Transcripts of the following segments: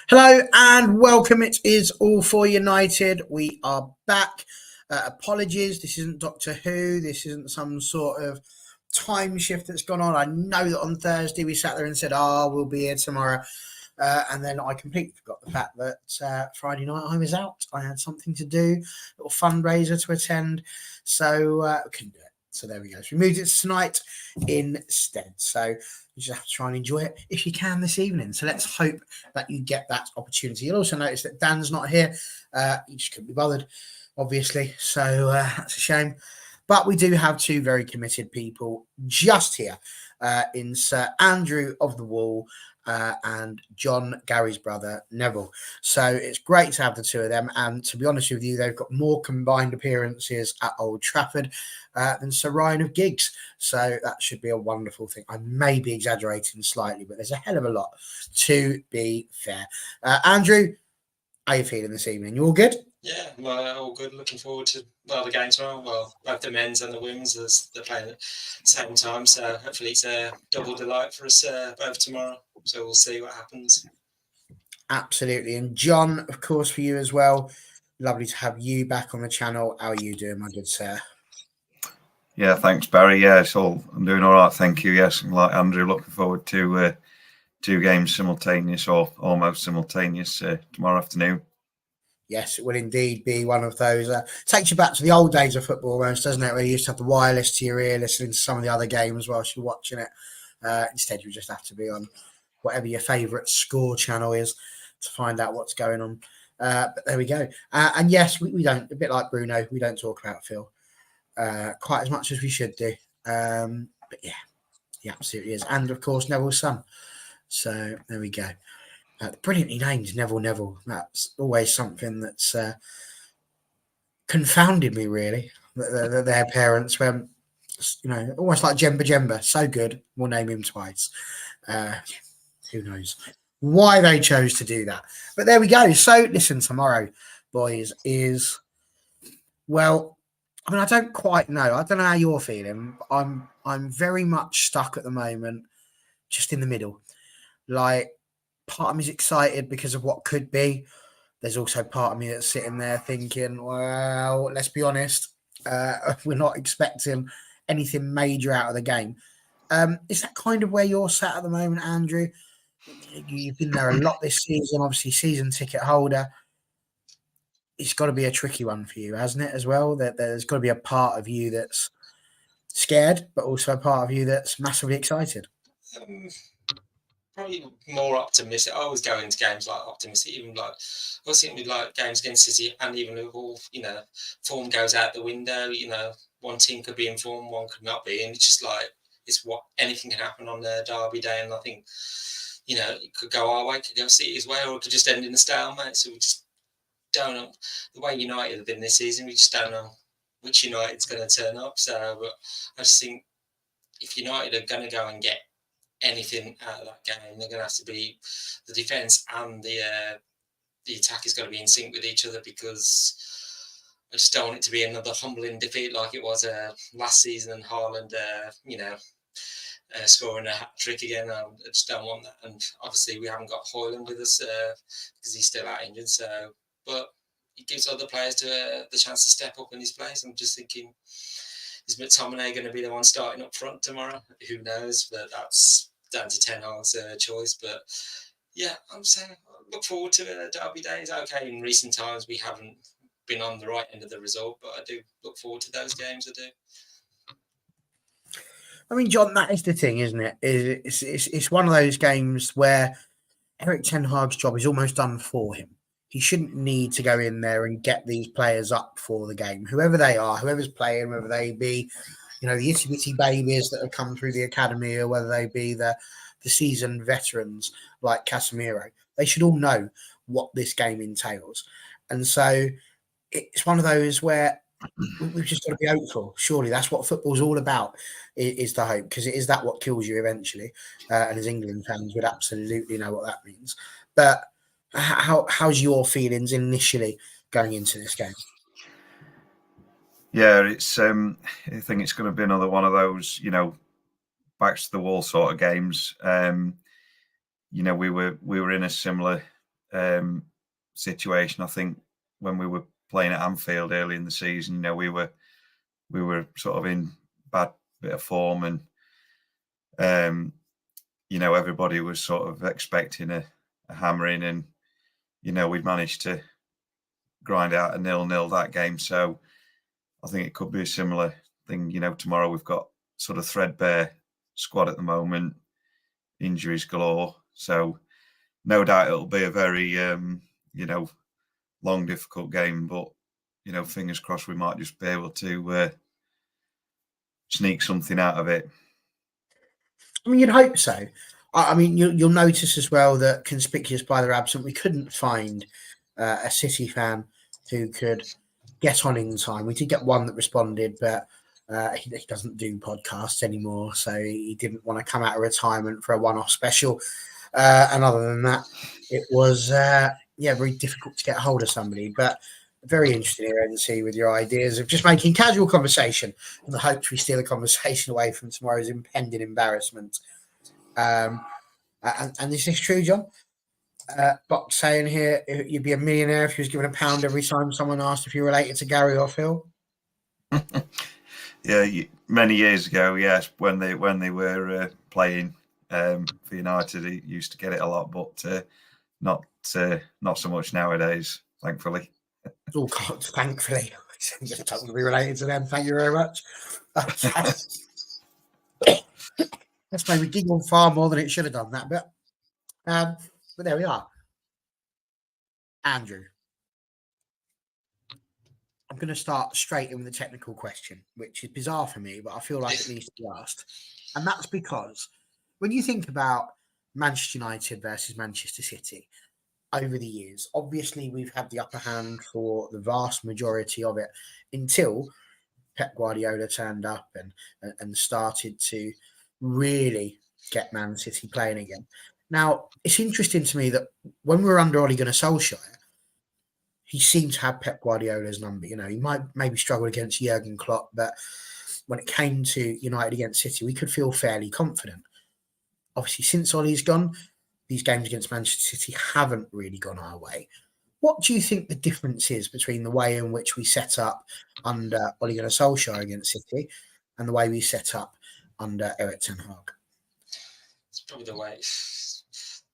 Hello and welcome. It is All for United. We are back. Apologies, this isn't Doctor Who. This isn't some sort of time shift that's gone on. I know that on Thursday we sat there and said, we'll be here tomorrow. And then I completely forgot the fact that Friday night I was out. I had something to do, a little fundraiser to attend. So I couldn't do it. So there we go. So we moved it to tonight instead. So you just have to try and enjoy it if you can this evening. So let's hope that you get that opportunity. You'll also notice that Dan's not here. He just couldn't be bothered, obviously. So that's a shame. But we do have two very committed people just here in Sir Andrew of the Wall and John, Gary's brother, Neville. So it's great to have the two of them. And to be honest with you, they've got more combined appearances at Old Trafford than Sir Ryan of Giggs. So that should be a wonderful thing. I may be exaggerating slightly, but there's a hell of a lot, to be fair. Andrew, how are you feeling this evening? You all good? Yeah, well, all good. Looking forward to the game tomorrow. Well, both the men's and the women's as they're playing at the same time. So hopefully it's a double delight for us both tomorrow. So we'll see what happens. Absolutely. And John, of course, for you as well. Lovely to have you back on the channel. How are you doing, my good sir? Yeah, thanks, Barry. Yeah, I'm doing all right, thank you. Yes, like Andrew, looking forward to two games simultaneous or almost simultaneous tomorrow afternoon. Yes, it will indeed be one of those. Takes you back to the old days of football, almost, doesn't it? Where you used to have the wireless to your ear, listening to some of the other games whilst you're watching it. Instead, you just have to be on whatever your favourite score channel is to find out what's going on. But there we go. And yes, we don't, a bit like Bruno, we don't talk about Phil quite as much as we should do. But yeah, he absolutely is. And of course, Neville's son. So there we go. Brilliantly named Neville. That's always something that's confounded me, really. That their parents went, almost like Jemba. So good, we'll name him twice. Who knows why they chose to do that? But there we go. So listen, tomorrow, boys, is I don't quite know. I don't know how you're feeling. I'm very much stuck at the moment, just in the middle. Like, part of me is excited because of what could be. There's also part of me that's sitting there thinking, well, let's be honest, we're not expecting anything major out of the game. Is that kind of where you're sat at the moment, Andrew? You've been there a lot this season, obviously season ticket holder. It's got to be a tricky one for you, hasn't it, as well? That there's got to be a part of you that's scared, but also a part of you that's massively excited. Probably more optimistic. I always go into games like optimistic, even like I was thinking with like games against City, and even if all form goes out the window. One team could be in form, one could not be, and it's just like it's what anything can happen on the derby day, and I think it could go our way, it could go City's way, or it could just end in a stalemate. So we just don't know the way United have been this season. We just don't know which United's going to turn up. So but I just think if United are going to go and get anything out of that game, they're going to have to be the defence and the attack is going to be in sync with each other, because I just don't want it to be another humbling defeat like it was last season, and Haaland, scoring a hat trick again. I just don't want that. And obviously we haven't got Højlund with us because he's still out injured. So, but it gives other players the chance to step up in his place. I'm just thinking, is McTominay going to be the one starting up front tomorrow? Who knows? But that's down to Ten Hag's choice. But yeah, I'm saying I look forward to it. Derby days. Okay, in recent times we haven't been on the right end of the result, but I do look forward to those games. I do. I mean, John, that is the thing, isn't it? It's one of those games where Erik Ten Hag's job is almost done for him. He shouldn't need to go in there and get these players up for the game, whoever they are, whoever's playing, whether they be, the itty bitty babies that have come through the academy, or whether they be the seasoned veterans like Casemiro. They should all know what this game entails, and so it's one of those where we've just got to be hopeful. Surely that's what football's all about, is the hope, because it is that what kills you eventually. And as England fans would absolutely know what that means. But how's your feelings initially going into this game? Yeah, it's I think it's going to be another one of those, backs to the wall sort of games. We were in a similar situation. I think when we were playing at Anfield early in the season, you know, we were sort of in bad bit of form, and you know, everybody was sort of expecting a hammering, and you know, we'd managed to grind out a 0-0 that game. So I think it could be a similar thing. You know, tomorrow we've got sort of threadbare squad at the moment, injuries galore. So no doubt it'll be a very you know, long, difficult game. But you know, fingers crossed we might just be able to sneak something out of it. I mean, you'd hope so. I mean, you'll notice as well that conspicuous by their absence, we couldn't find a City fan who could get on in time. We did get one that responded, but he doesn't do podcasts anymore, so he didn't want to come out of retirement for a one-off special. And other than that, it was very difficult to get hold of somebody. But very interesting here, NC, with your ideas of just making casual conversation in the hopes we steal a conversation away from tomorrow's impending embarrassment. And this is true, John. Box saying here, you'd be a millionaire if you was given £1 every time someone asked if you're related to Gary or Phil. Yeah, many years ago, yes, when they were playing for United, he used to get it a lot, but not so much nowadays, thankfully. Oh God, thankfully, I don't want to be related to them. Thank you very much. Okay. That's made me giggle far more than it should have done that, but there we are. Andrew, I'm going to start straight in with a technical question, which is bizarre for me, but I feel like it needs to be asked. And that's because when you think about Manchester United versus Manchester City over the years, obviously we've had the upper hand for the vast majority of it until Pep Guardiola turned up and started to really get Man City playing again. Now, it's interesting to me that when we were under Ole Gunnar Solskjaer, he seemed to have Pep Guardiola's number. You know, he might maybe struggle against Jurgen Klopp, but when it came to United against City, we could feel fairly confident. Obviously, since Ole's gone, these games against Manchester City haven't really gone our way. What do you think the difference is between the way in which we set up under Ole Gunnar Solskjaer against City and the way we set up under Erik ten Hag? It's probably the way.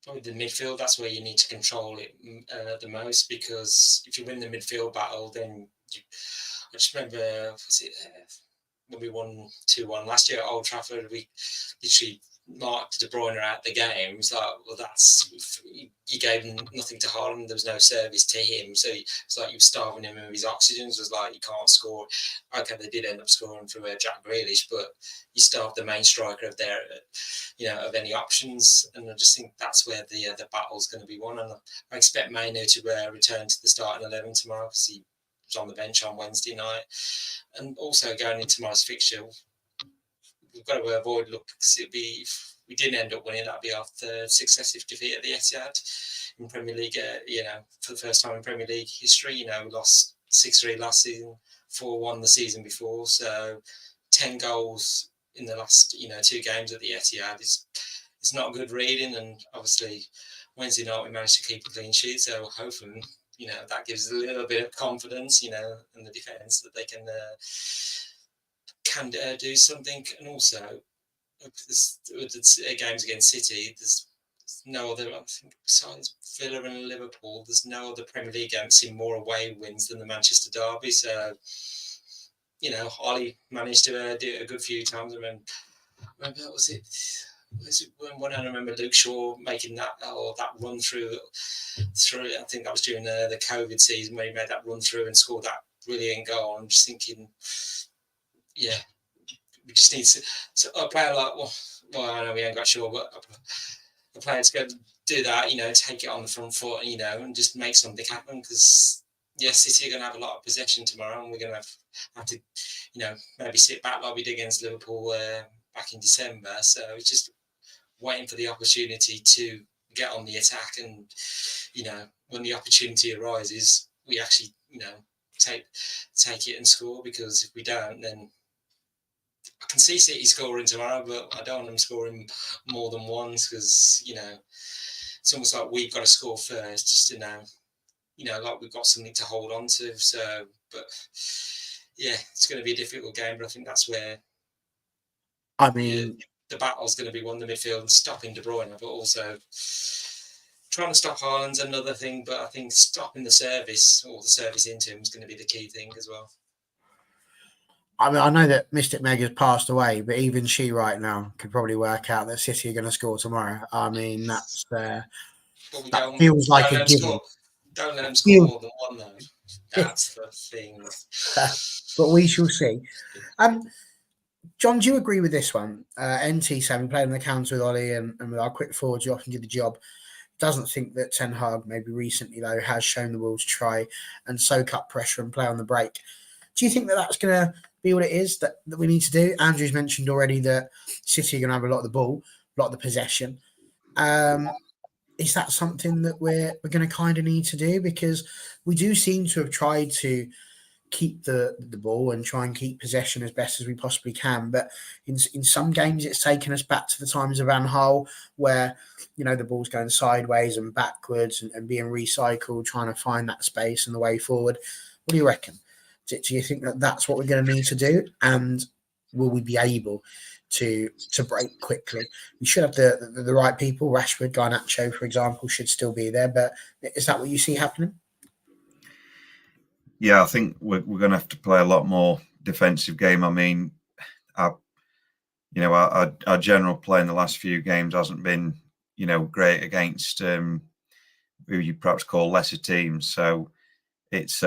Probably the midfield, that's where you need to control it the most, because if you win the midfield battle, then I just remember when we won 2-1 last year at Old Trafford, we literally marked De Bruyne out the game. It was like, well, you gave nothing to Haaland. There was no service to him, so it's like you were starving him of his oxygen. It was like, you can't score. Okay, they did end up scoring through Jack Grealish, but you starved the main striker of their, of any options. And I just think that's where the battle's going to be won. And I expect Mainu to return to the starting 11 tomorrow, because he was on the bench on Wednesday night. And also going into tomorrow's fixture, we've got to avoid because if we didn't end up winning, that'd be our third successive defeat at the Etihad in Premier League. For the first time in Premier League history, we lost 6-3 last season, 4-1 the season before. So 10 goals in the last 2 games at the Etihad is not a good reading. And obviously Wednesday night we managed to keep a clean sheet, so hopefully that gives a little bit of confidence in the defence that they can do something. And also with the games against City, there's no other, I think, besides Villa and Liverpool, there's no other Premier League game that's seen more away wins than the Manchester derby. So Ollie managed to do it a good few times. I remember was it when I remember Luke Shaw making that run through, I think that was during the COVID season, where he made that run through and scored that brilliant goal. I'm just thinking, we just need to a player like, well, I know we ain't got Shaw, but a player to go do that, take it on the front foot, and just make something happen. Because City are going to have a lot of possession tomorrow, and we're going to have to, maybe sit back like we did against Liverpool back in December. So it's just waiting for the opportunity to get on the attack, and when the opportunity arises, we actually take it and score. Because if we don't, then I can see City scoring tomorrow, but I don't want them scoring more than once, because it's almost like we've got to score first just to know, like we've got something to hold on to. So, but yeah, it's going to be a difficult game, but I think that's where I mean, the battle's going to be won in the midfield and stopping De Bruyne, but also trying to stop Haaland's another thing. But I think stopping the service or the service into him is going to be the key thing as well. I mean, I know that Mystic Meg has passed away, but even she right now could probably work out that City are going to score tomorrow. I mean, that's that feels like a given. Don't let them score more than one, though. That's the thing. But we shall see. John, do you agree with this one? NT saying, playing on the counter with Ollie and with our quick forwards, you often do the job. Doesn't think that Ten Hag, maybe recently, though, has shown the will to try and soak up pressure and play on the break. Do you think that that's going to be what it is that we need to do? Andrew's mentioned already that City are going to have a lot of the ball, a lot of the possession. Is that something that we're going to kind of need to do? Because we do seem to have tried to keep the ball and try and keep possession as best as we possibly can. But in some games, it's taken us back to the times of Van Gaal, where, the ball's going sideways and backwards and being recycled, trying to find that space and the way forward. What do you reckon? Do you think that that's what we're going to need to do? And will we be able to break quickly? We should have the right people. Rashford, Garnacho, for example, should still be there. But is that what you see happening? Yeah, I think we're going to have to play a lot more defensive game. I mean, our general play in the last few games hasn't been, great against who you perhaps call lesser teams. So it's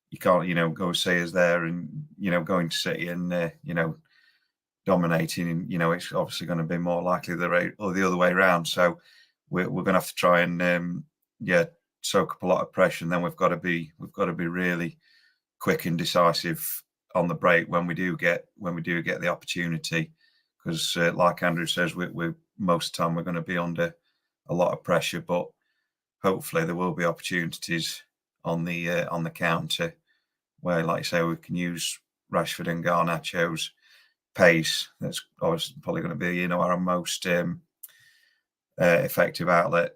you can't, go say us there and, going to City and, dominating. And, it's obviously going to be more likely the other way around. So we're going to have to try and, soak up a lot of pressure. And then we've got to be really quick and decisive on the break when we do get the opportunity. Because like Andrew says, we most of the time we're going to be under a lot of pressure, but hopefully there will be opportunities on the counter where, like I say, we can use Rashford and Garnacho's pace. That's obviously probably going to be, our most effective outlet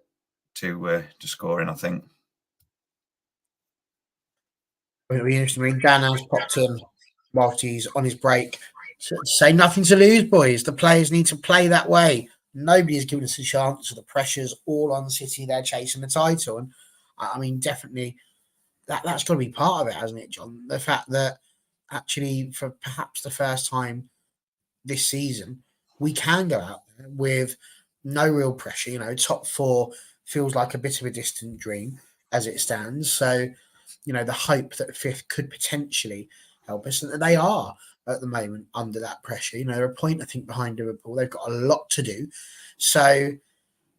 to scoring, I think. It'll be interesting. I mean, Dan has popped in whilst he's on his break. Say nothing to lose, boys. The players need to play that way. Nobody has given us a chance. So the pressure's all on City. They're chasing the title. And I mean, definitely that's got to be part of it, hasn't it, John? The fact that actually, for perhaps the first time this season, we can go out there with no real pressure. Top four feels like a bit of a distant dream as it stands. So, the hope that fifth could potentially help us, and they are at the moment under that pressure. They're a point, I think, behind Liverpool. They've got a lot to do. So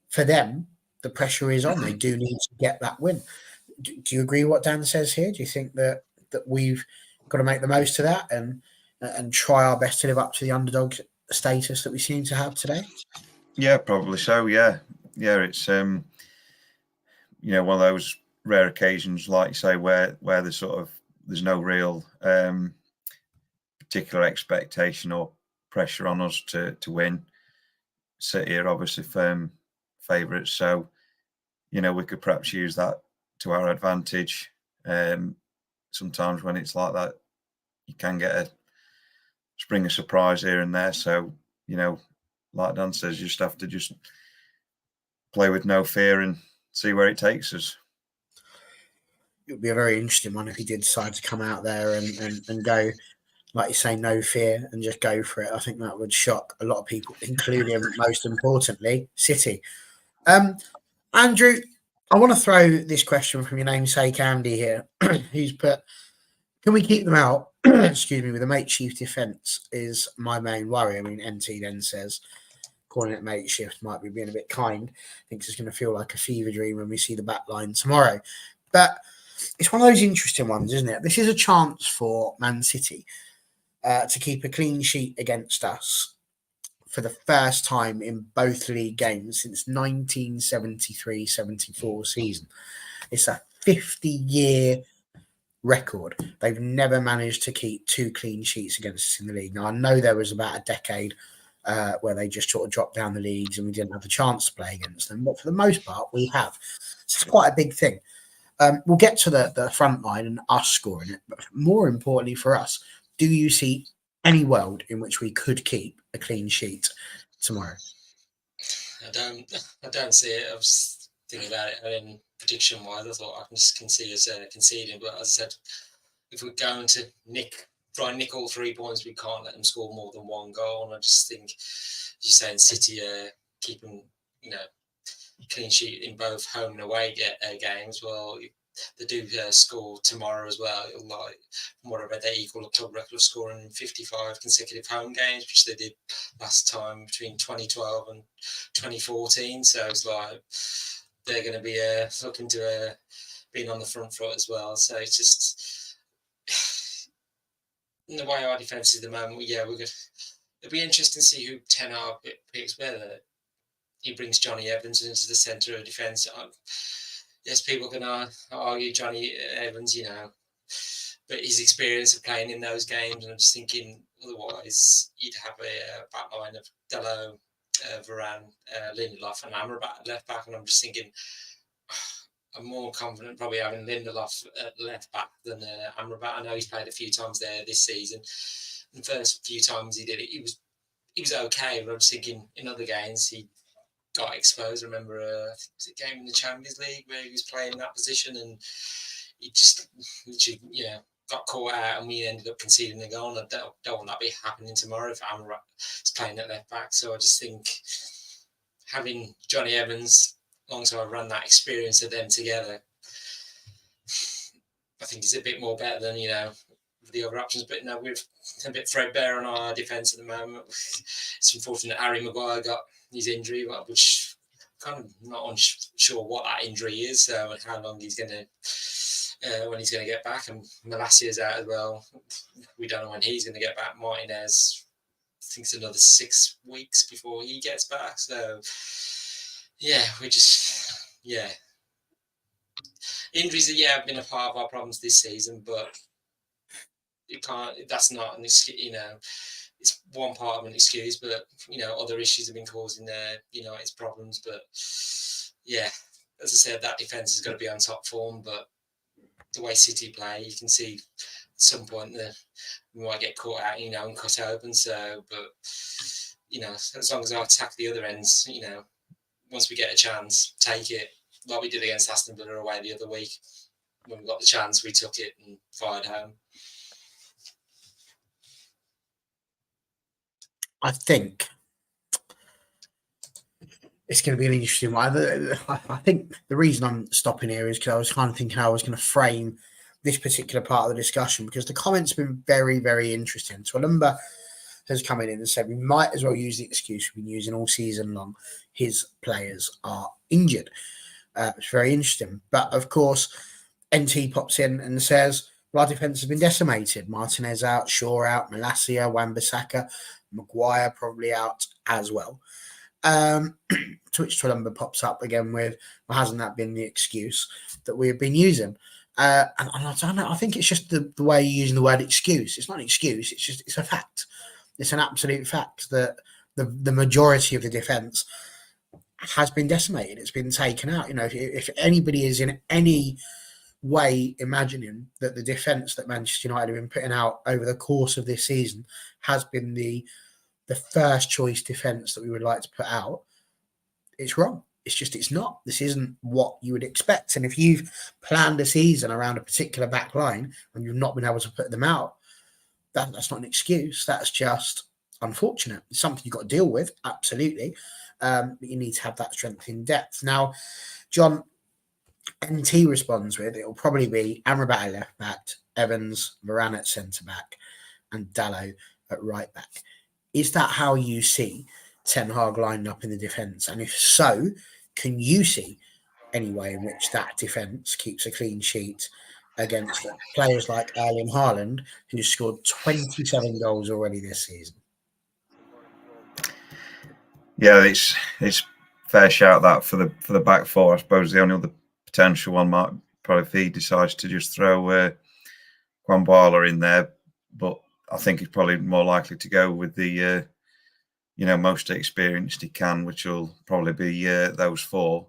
for them, the pressure is on. They do need to get that win. Do you agree with what Dan says here? Do you think that we've got to make the most of that and try our best to live up to the underdog status that we seem to have today? Yeah, probably so. Yeah. It's one of those rare occasions, like you say, where there's no real particular expectation or pressure on us to win. City are obviously firm favourites, so we could perhaps use that to our advantage. Sometimes when it's like that, you can get a spring of surprise here and there. So like Dan says, you just have to play with no fear and see where it takes us. It would be a very interesting one if he did decide to come out there and go, like you say, no fear and just go for it. I think that would shock a lot of people, including, most importantly, City. Andrew, I want to throw this question from your namesake, Andy, here, who's put, can we keep them out? Excuse me, with a makeshift defence is my main worry. I mean, NT then says, calling it makeshift might be being a bit kind. Thinks it's going to feel like a fever dream when we see the back line tomorrow. But it's one of those interesting ones, isn't it? This is a chance for Man City to keep a clean sheet against us for the first time in both league games since 1973-74 season. It's a 50-year record. They've never managed to keep two clean sheets against us in the league. Now, I know there was about a decade where they just sort of dropped down the leagues and we didn't have the chance to play against them. But for the most part, we have. So it's quite a big thing. We'll get to the front line and us scoring it. But more importantly for us, do you see any world in which we could keep a clean sheet tomorrow? I don't see it. I was thinking about it prediction wise. I thought I can just see us conceding, but as I said, if we're going to try and nick all 3 points, we can't let them score more than 1 goal. And I just think, as you say, in City, keeping clean sheet in both home and away games. Well, they do score tomorrow as well. Like from what I read, they equal a club record of scoring in 55 consecutive home games, which they did last time between 2012 and 2014. So it's like they're going to be looking to being on the front foot as well. So it's just in the way our defence is at the moment. Yeah, we're good. It'll be interesting to see who Ten Hag picks. Whether he brings Johnny Evans into the centre of defence. Yes, people can argue Johnny Evans, but his experience of playing in those games, and I'm just thinking otherwise you'd have a back line of Dello, Varane, Lindelof and Amrabat at left back, and I'm just thinking I'm more confident probably having Lindelof at left back than Amrabat. I know he's played a few times there this season. The first few times he did it, he was okay, but I'm just thinking in other games he got exposed. I remember a game in the Champions League where he was playing that position and he just literally, got caught out and we ended up conceding the goal. And I don't want that to be happening tomorrow if Amrabat is playing at left back. So I just think having Johnny Evans alongside run that experience of them together, I think is a bit more better than the other options. But we're a bit threadbare on our defence at the moment. It's unfortunate Harry Maguire got his injury, which kind of not sure what that injury is and how long he's going to when he's going to get back. And Malasia's out as well. We don't know when he's going to get back. Martinez, I think it's another 6 weeks before he gets back. So injuries have been a part of our problems this season, but that's not an excuse, it's one part of an excuse, but other issues have been causing United's problems. But as I said, that defence is going to be on top form. But the way City play, you can see at some point that we might get caught out, and cut open. So, but as long as I attack the other ends, once we get a chance, take it, like we did against Aston Villa away the other week. When we got the chance, we took it and fired home. I think it's going to be an interesting one. I think the reason I'm stopping here is because I was kind of thinking how I was going to frame this particular part of the discussion, because the comments have been very, very interesting. Twalumba has come in and said we might as well use the excuse we've been using all season long. His players are injured. It's very interesting. But of course, NT pops in and says, well, our defence has been decimated. Martinez out, Shaw out, Malacia, Wan-Bissaka, Maguire probably out as well. To which Twalumba pops up again with, well, hasn't that been the excuse that we've been using? And I don't know. I think it's just the way you're using the word excuse. It's not an excuse. It's a fact. It's an absolute fact that the majority of the defence has been decimated. It's been taken out. If anybody is in any way imagining that the defence that Manchester United have been putting out over the course of this season has been the first choice defence that we would like to put out, it's wrong. It's not. This isn't what you would expect. And if you've planned a season around a particular back line and you've not been able to put them out, that's not an excuse. That's just unfortunate. It's something you've got to deal with, absolutely. But you need to have that strength in depth. Now, John, NT responds with, it'll probably be Amrabat at left back, Evans, Varane at centre back, and Dalot at right back. Is that how you see Ten Hag lined up in the defence? And if so, can you see any way in which that defence keeps a clean sheet against players like Erling Haaland, who's scored 27 goals already this season? Yeah, it's fair shout that for the back four. I suppose the only other potential one might probably if he decides to just throw Kwambala in there, but I think he's probably more likely to go with the most experienced he can, which will probably be those 4.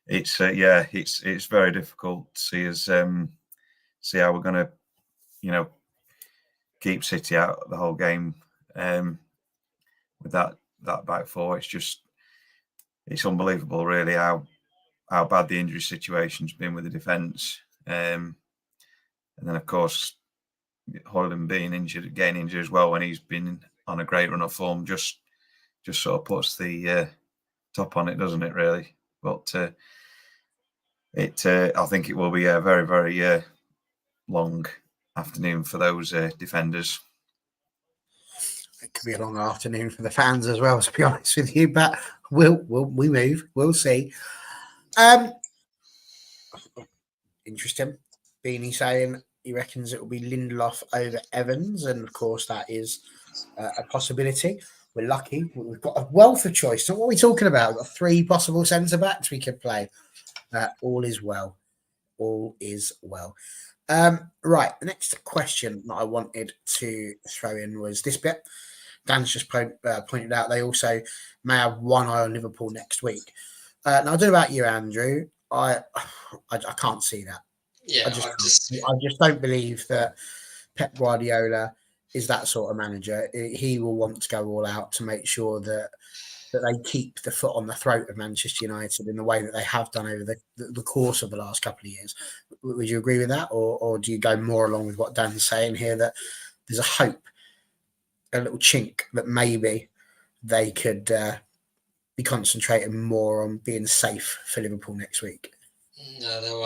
It's it's very difficult to see us see how we're going to keep City out the whole game with that back 4. It's unbelievable, really, how bad the injury situation's been with the defence, and then of course Hoyland being injured, getting injured as well when he's been on a great run of form, just sort of puts the top on it, doesn't it? Really, but I think it will be a very, very long afternoon for those defenders. It could be a long afternoon for the fans as well, to be honest with you. But we move. We'll see. Interesting. Beanie saying he reckons it will be Lindelof over Evans, and of course that is a possibility. We're lucky. We've got a wealth of choice. So what are we talking about? We've got 3 possible centre backs we could play. All is well. All is well. Right. The next question that I wanted to throw in was this bit. Dan's just pointed out they also may have one eye on Liverpool next week. Now, I don't know about you, Andrew. I can't see that. Yeah, I just don't believe that Pep Guardiola is that sort of manager. He will want to go all out to make sure that they keep the foot on the throat of Manchester United in the way that they have done over the course of the last couple of years. Would you agree with that, or do you go more along with what Dan's saying here, that there's a hope, a little chink that maybe they could be concentrating more on being safe for Liverpool next week? No, they'll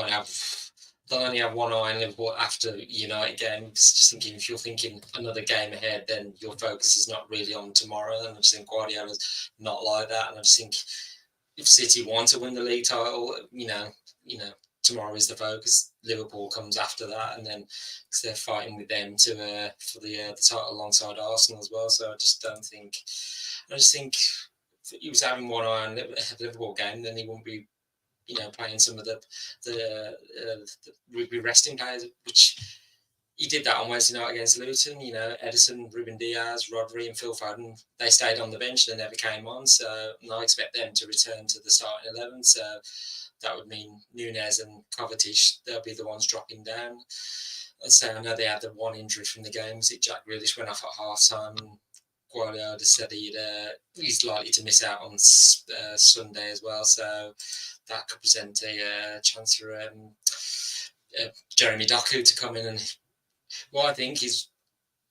only have one eye on Liverpool after United games. Just thinking, if you're thinking another game ahead, then your focus is not really on tomorrow. And I just think Guardiola's not like that. And I just think if City want to win the league title, tomorrow is the focus. Liverpool comes after that, and then because they're fighting with them for the title alongside Arsenal as well. So I just think if he was having one eye on the Liverpool game, then he won't be playing some of the rugby resting players, which he did that on Wednesday night against Luton. Edison, Ruben Diaz, Rodri, and Phil Foden, they stayed on the bench. They never came on. So I expect them to return to the starting 11. So that would mean Nunes and Kovacic, they'll be the ones dropping down. So I know they had the one injury from the game. Was it Jack Grealish went off at half time? Guardiola said he's likely to miss out on Sunday as well. So that could present a chance for Jeremy Doku to come in, and I think he's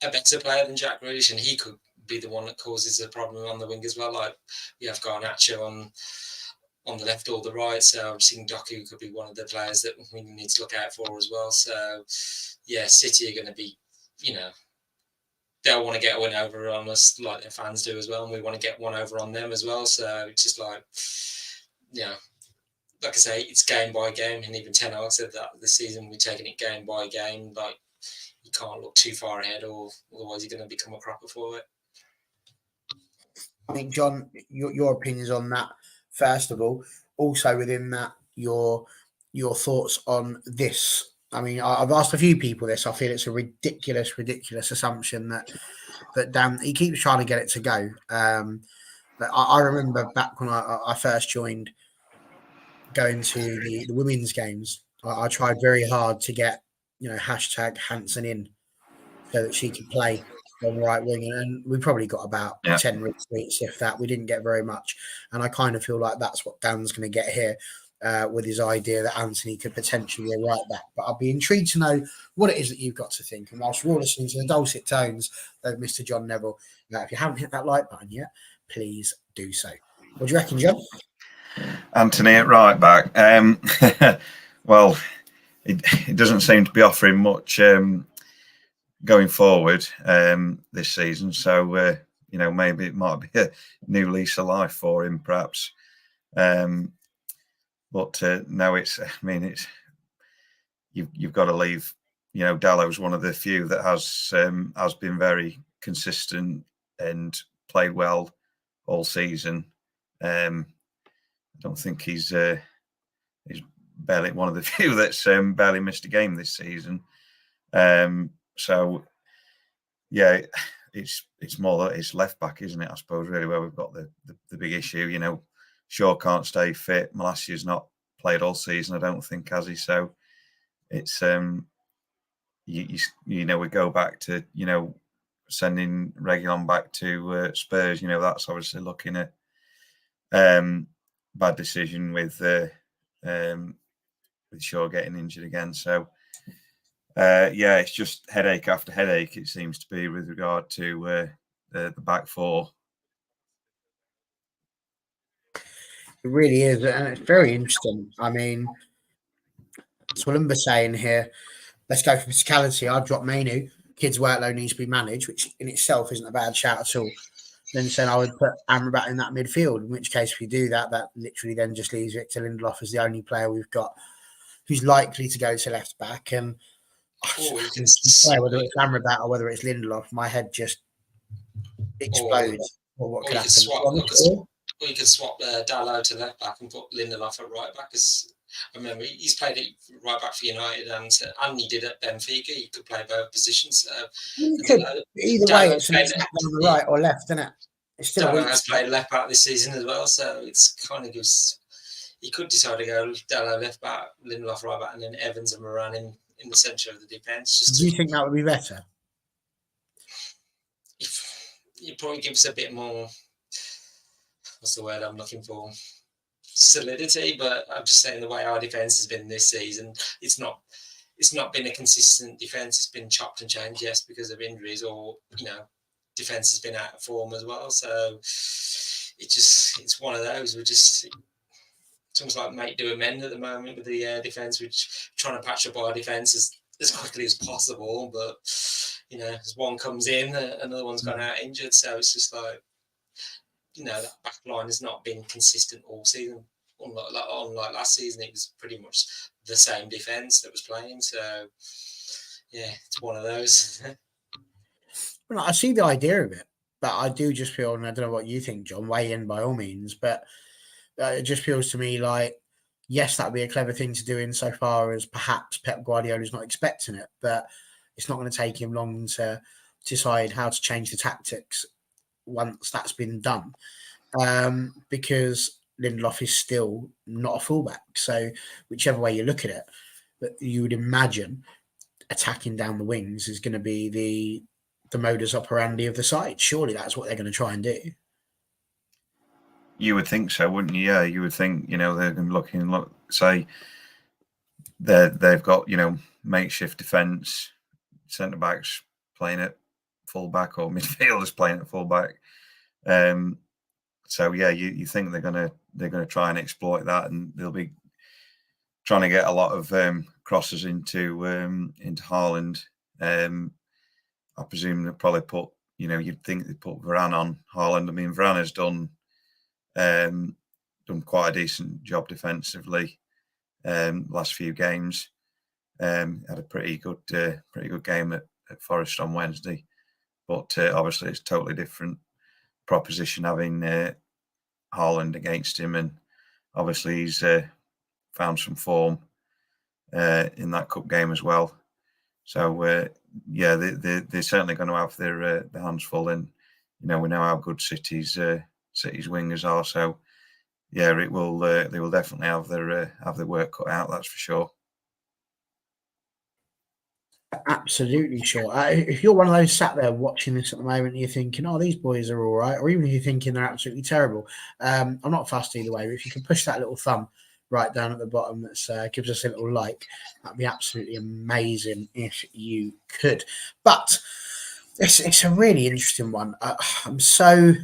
a better player than Jack Grealish, and he could be the one that causes a problem on the wing as well. Like we have Garnacho on the left or the right, so I'm seeing Doku could be one of the players that we need to look out for as well. So yeah, City are going to be, they'll want to get a win over on us like their fans do as well, and we want to get one over on them as well. So it's just like I say, it's game by game, and even Ten Hag said that this season we're taking it game by game. Like you can't look too far ahead, or otherwise you're going to become a cropper for it. I think, John, your opinions on that first of all. Also within that, your thoughts on this. I mean, I've asked a few people this. I feel it's a ridiculous assumption that Dan, he keeps trying to get it to go. But I remember back when I first joined, going to the women's games, I tried very hard to get hashtag Hansen in so that she could play on the right wing, and we probably got about 10 retweets, if that. We didn't get very much, and I kind of feel like that's what Dan's going to get here with his idea that Anthony could potentially be a right back. But I'll be intrigued to know what it is that you've got to think. And whilst we're all listening to the dulcet tones of Mr. John Neville, if you haven't hit that like button yet, please do so. What do you reckon, John? Anthony at right back. Well, it doesn't seem to be offering much going forward this season. So, maybe it might be a new lease of life for him, perhaps. But no, it's you've got to leave. Dallow's one of the few that has been very consistent and played well all season. I don't think he's barely one of the few that's barely missed a game this season. So yeah, it's more that it's left back, isn't it? I suppose really where we've got the big issue. You know, Shaw can't stay fit. Malassia's not played all season, I don't think, has he? So it's you know, we go back to, you know, sending Reguilon back to Spurs. You know, that's obviously looking at bad decision with Shaw getting injured again. So yeah, it's just headache after headache, it seems to be, with regard to the back four. It really is, and it's very interesting. I mean, Swillenber saying here, let's go for physicality. I'd drop Mainu. Kids' workload needs to be managed, which in itself isn't a bad shout at all. Then saying I would put Amrabat in that midfield, in which case if you do that, that literally then just leaves Victor Lindelof as the only player we've got who's likely to go to left back. And whether it's Amrabat or whether it's Lindelof, my head just explodes. Or what could happen? Or you could swap Dalot to left back and put Lindelof at right back. Because I remember he's played at right back for United and he did at Benfica. He could play both positions. Either way, it's an attack on the right or left, isn't it? It's still Dalot has played left back this season as well, so it's kind of gives. He could decide to go Dalot left back, Lindelof right back, and then Evans and Moran in the centre of the defence. Do you think that would be better? It probably gives a bit more. What's the word I'm looking for? Solidity, but I'm just saying the way our defence has been this season, it's not been a consistent defence. It's been chopped and changed, yes, because of injuries, or you know, defence has been out of form as well. So it's one of those. It's almost like make do amend at the moment with the defence. We're trying to patch up our defence as quickly as possible, but you know, as one comes in, another one's gone out injured. So it's just like, you know, that back line has not been consistent all season. Unlike last season, it was pretty much the same defence that was playing. So, yeah, it's one of those. Well, I see the idea of it, but I do just feel, and I don't know what you think, John, weigh in by all means, but it just feels to me like, yes, that would be a clever thing to do insofar as perhaps Pep Guardiola's not expecting it, but it's not going to take him long to decide how to change the tactics once that's been done, because Lindelof is still not a fullback. So whichever way you look at it, but you would imagine attacking down the wings is going to be the modus operandi of the side. Surely that's what they're going to try and do. You would think so, wouldn't you? Yeah, you would think, you know, they're going to say they've got, you know, makeshift defence, centre backs playing at fullback or midfielders playing at fullback. So yeah, you think they're gonna try and exploit that, and they'll be trying to get a lot of crosses into Haaland. I presume they'll probably put, you know, you'd think they'd put Varane on Haaland. I mean, Varane has done quite a decent job defensively last few games. Had a pretty good game at Forest on Wednesday, but obviously it's a totally different proposition having Haaland against him, and obviously he's found some form in that cup game as well. So yeah, they're certainly going to have their hands full, and you know, we know how good City's wingers are. So yeah, they will definitely have their work cut out. That's for sure. Absolutely sure. If you're one of those sat there watching this at the moment and you're thinking, oh, these boys are all right, or even if you're thinking they're absolutely terrible, I'm not fussed either way. But if you can push that little thumb right down at the bottom that gives us a little like, that'd be absolutely amazing if you could. But it's a really interesting one. I'm so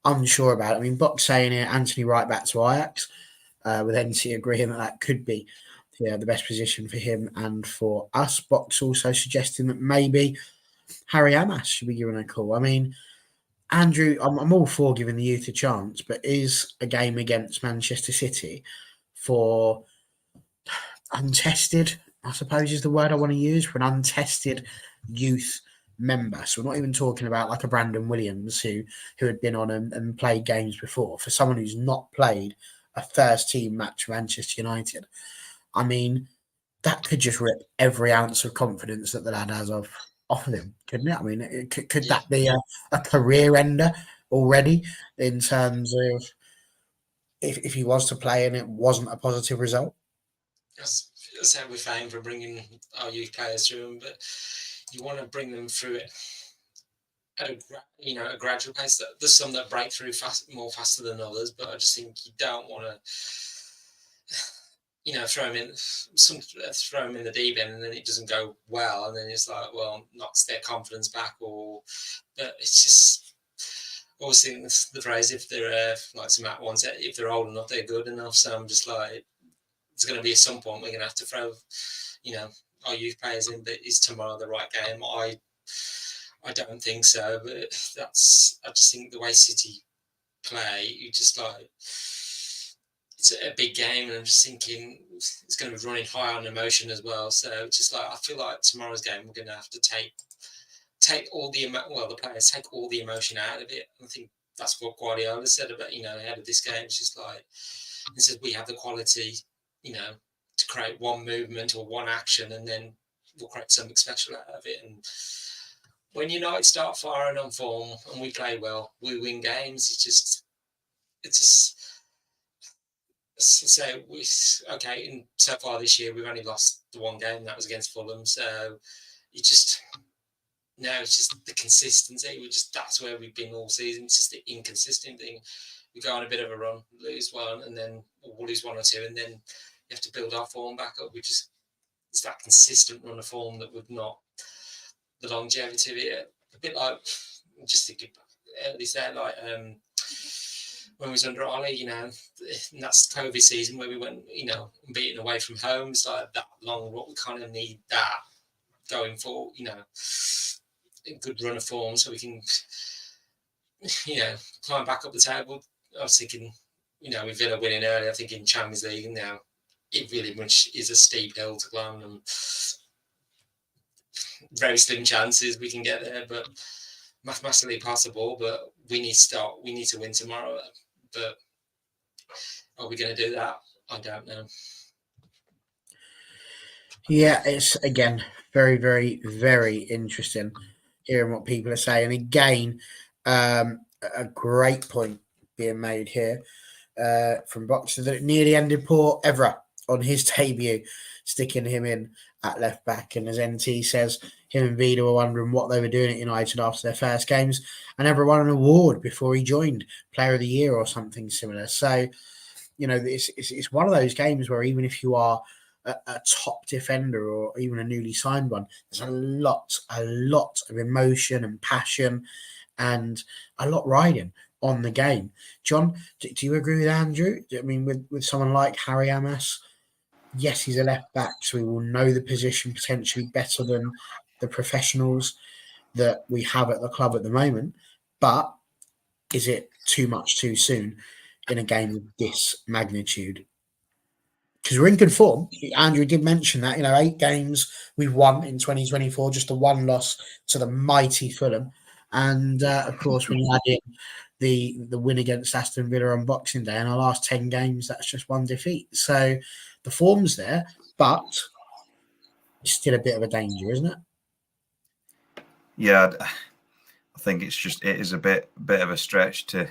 unsure about it. I mean, Buck saying here, Anthony right back to Ajax, with NC agreeing that could be the best position for him and for us. Box also suggesting that maybe Harry Amas should be given a call. I mean, Andrew, I'm all for giving the youth a chance, but is a game against Manchester City for untested, I suppose is the word I want to use, for an untested youth member? So we're not even talking about like a Brandon Williams who had been on and played games before. For someone who's not played a first team match for Manchester United, I mean, that could just rip every ounce of confidence that the lad has off. off of him, couldn't it? I mean, could that be a career ender already in terms of if he was to play and it wasn't a positive result? That's how we're fine for bringing our youth players through them, but you want to bring them through it at a gradual pace. There's some that break through more faster than others, but I just think you don't want to throw them in the deep end, and then it doesn't go well, and then it's like, well, knocks their confidence back. But it's just always think the phrase, if they're like Matt once said, if they're old enough, they're good enough. So I'm just like, it's going to be at some point we're going to have to throw, our youth players in. But is tomorrow the right game? I don't think so. But I just think the way City play, you just like, it's a big game, and I'm just thinking it's going to be running high on emotion as well. So just like, I feel like tomorrow's game, we're going to have to take all the players take all the emotion out of it. I think that's what Guardiola said about ahead of this game. It's just like, he said we have the quality, to create one movement or one action, and then we'll create something special out of it. And when United start firing on form and we play well, we win games. It's just so so far this year we've only lost the one game, that was against Fulham. So it's just the consistency. That's where we've been all season. It's just the inconsistent thing. We go on a bit of a run, lose one, and then we'll lose one or two, and then you have to build our form back up. It's that consistent run of form that would not the longevity of it. A bit like, just thinking at least there, like when we was under Ollie, and that's COVID season where we went, beaten away from home. It's like that long run. We kind of need that going forward, a good run of form so we can, climb back up the table. I was thinking, with Villa winning early, I think in Champions League now, it really much is a steep hill to climb, and very slim chances we can get there, but mathematically possible. But we need to win tomorrow. But are we going to do that? I don't know. Yeah, it's again very, very, very interesting hearing what people are saying. Again, a great point being made here from Boxer that it nearly ended poor Evra on his debut, sticking him in at left back. And as NT says, him and Vida were wondering what they were doing at United after their first games, and Evra won an award before he joined, Player of the Year or something similar. So, it's one of those games where even if you are a top defender or even a newly signed one, there's a lot of emotion and passion and a lot riding on the game. John, do you agree with Andrew? I mean, with someone like Harry Amas, yes, he's a left back, so he will know the position potentially better than the professionals that we have at the club at the moment. But is it too much too soon in a game of this magnitude? Because we're in good form. Andrew did mention that, 8 games we've won in 2024, just a 1 loss to the mighty Fulham. And of course, when you add in the win against Aston Villa on Boxing Day, in our last 10 games, that's just 1 defeat. So the form's there, but it's still a bit of a danger, isn't it? Yeah, I think it is a bit of a stretch to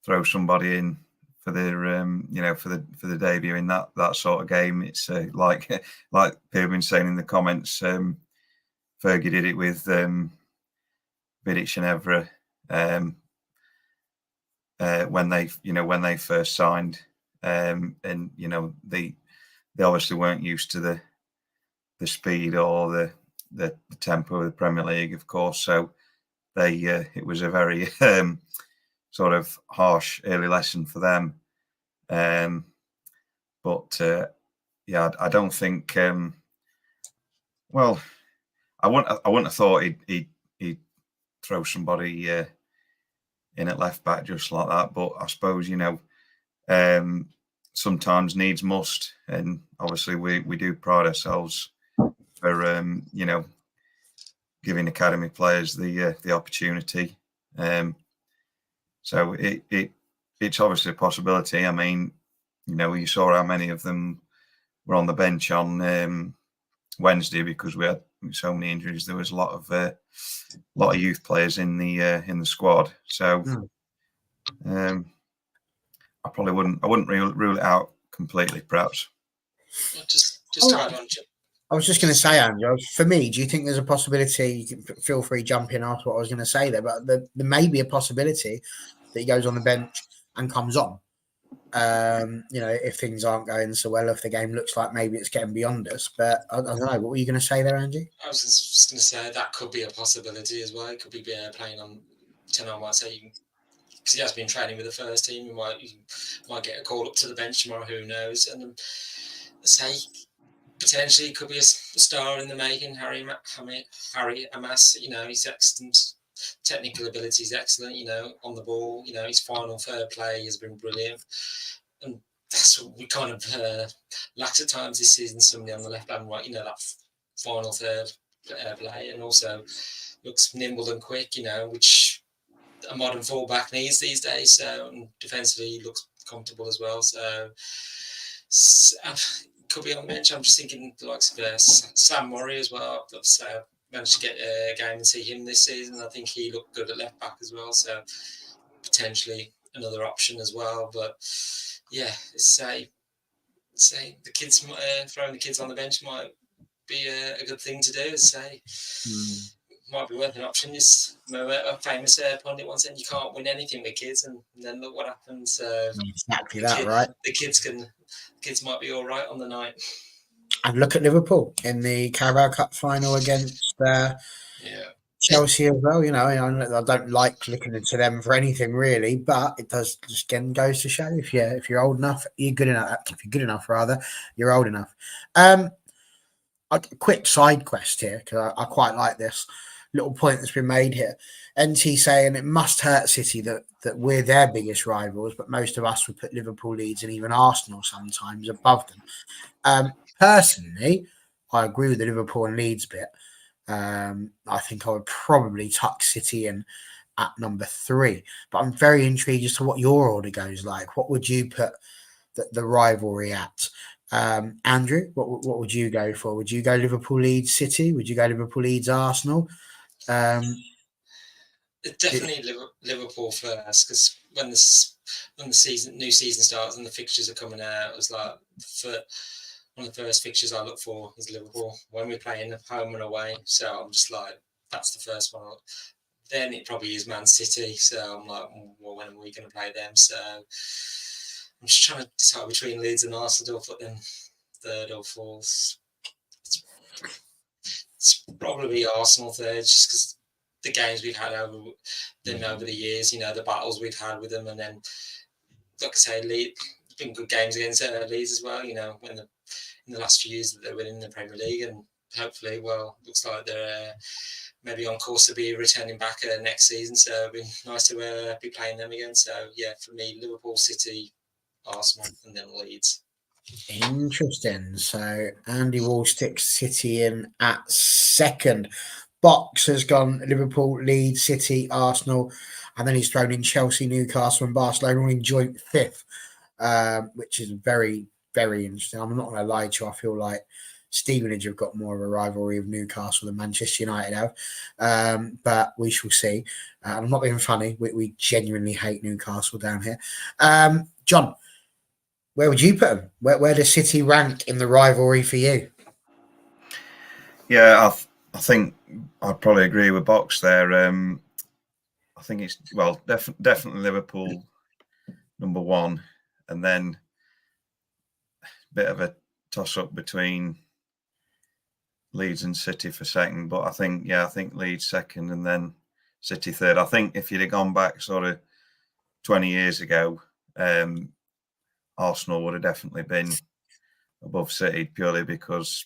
throw somebody in for their for the debut in that sort of game. It's like people have been saying in the comments, Fergie did it with Vidic and Evra when they first signed, and they obviously weren't used to the speed or the tempo of the Premier League, of course. So it was a very sort of harsh early lesson for them. But I don't think. Well, I wouldn't have thought he'd throw somebody in at left back just like that. But I suppose sometimes needs must, and obviously we do pride ourselves for giving academy players the opportunity. So it's obviously a possibility. I mean, you saw how many of them were on the bench on Wednesday because we had so many injuries. There was a lot of youth players in the squad. So I probably wouldn't rule it out completely, perhaps. Just to add on. I was just going to say, Andrew, for me, do you think there's a possibility? You can feel free jump in after what I was going to say there, but there may be a possibility that he goes on the bench and comes on. If things aren't going so well, if the game looks like maybe it's getting beyond us. But I don't know. What were you going to say there, Angie? I was just going to say that could be a possibility as well. It could be playing on 10 on, might say, because he has been training with the first team. He might get a call up to the bench tomorrow. Who knows? And say potentially it could be a star in the making. Harry Amas, he's excellent. Technical ability is excellent. On the ball. His final third play has been brilliant, and that's what we kind of lacked at times this season. Somebody on the left hand right. That final third play, and also looks nimble and quick. Which a modern fullback needs these days. So, and defensively, he looks comfortable as well. So could be on the bench. I'm just thinking the likes of Sam Murray as well. I've managed to get a game and see him this season. I think he looked good at left back as well. So potentially another option as well. But yeah, say the kids throwing the kids on the bench might be a good thing to do. Might be worth an option. Just a famous pundit once said you can't win anything with kids, and then look what happens. Exactly that, right? The kids might be all right on the night. And look at Liverpool in the Carabao Cup final against Chelsea as well. I don't like looking into them for anything really, but it does just again goes to show if you're old enough, you're good enough. If you're good enough, rather, you're old enough. A quick side quest here because I quite like this little point that's been made here. NT saying it must hurt City that we're their biggest rivals, but most of us would put Liverpool, Leeds, and even Arsenal sometimes above them. Personally, I agree with the Liverpool and Leeds bit. I think I would probably tuck City in at number 3, but I'm very intrigued as to what your order goes like. What would you put the rivalry at? Andrew, what would you go for? Would you go Liverpool, Leeds, City? Would you go Liverpool, Leeds, Arsenal? Definitely Liverpool first, because when the new season starts and the fixtures are coming out, it was like one of the first fixtures I look for is Liverpool when we're playing home and away. So I'm just like, that's the first one. Then it probably is Man City. So I'm like, well, when are we going to play them? So I'm just trying to decide between Leeds and Arsenal, put them third or fourth. It's probably Arsenal third, just because the games we've had over the years, the battles we've had with them, and then, like I say, Leeds, it's been good games against Leeds as well. When in the last few years that they've been in the Premier League, and hopefully, looks like they're maybe on course to be returning back next season. So it'd be nice to be playing them again. So yeah, for me, Liverpool, City, Arsenal, and then Leeds. Interesting. So Andy Wall sticks City in at second. Box has gone Liverpool, Leeds, City, Arsenal, and then he's thrown in Chelsea, Newcastle, and Barcelona in joint 5th, which is very, very interesting. I'm not going to lie to you. I feel like Stevenage have got more of a rivalry with Newcastle than Manchester United have, but we shall see. I'm not being funny. We genuinely hate Newcastle down here. John, where would you put them? Where does City rank in the rivalry for you? Yeah, I think I'd probably agree with Box there. I think it's definitely Liverpool number 1, and then a bit of a toss up between Leeds and City for second. But I think Leeds second, and then City third. I think if you'd have gone back sort of 20 years ago, Arsenal would have definitely been above City purely because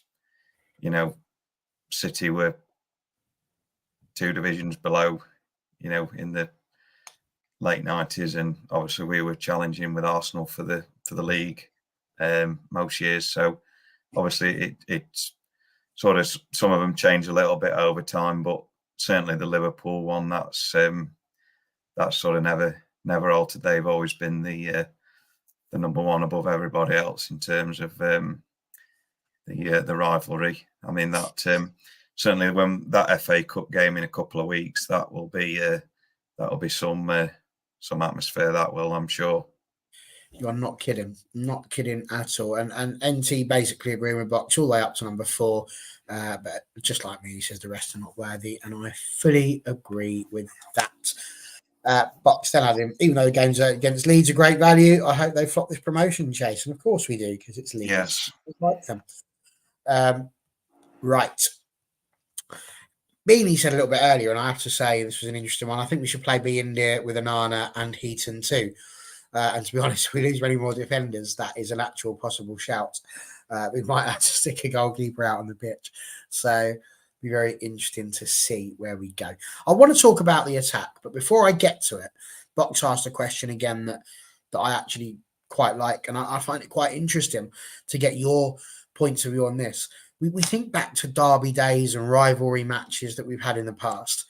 City were 2 divisions below, in the late 90s, and obviously we were challenging with Arsenal for the league most years. So obviously it's sort of, some of them changed a little bit over time, but certainly the Liverpool one, that's sort of never altered. They've always been the number 1 above everybody else in terms of the rivalry. I mean, that certainly when that FA Cup game in a couple of weeks, that'll be some atmosphere. That will, I'm sure. You're not kidding, not kidding at all. And NT basically agreeing with Box all the way up to number 4. But just like me, he says the rest are not worthy, and I fully agree with that. Box then had him, even though the games against Leeds are great value, I hope they flop this promotion chase. And of course we do, because it's Leeds. Yes. We like them. Right. Beanie said a little bit earlier, and I have to say this was an interesting one. I think we should play B India with Anana and Heaton too. And to be honest, if we lose many more defenders, that is an actual possible shout. We might have to stick a goalkeeper out on the pitch. So be very interesting to see where we go. I want to talk about the attack, but before I get to it, Box asked a question again that I actually quite like, and I find it quite interesting to get your points of view on this. We think back to derby days and rivalry matches that we've had in the past.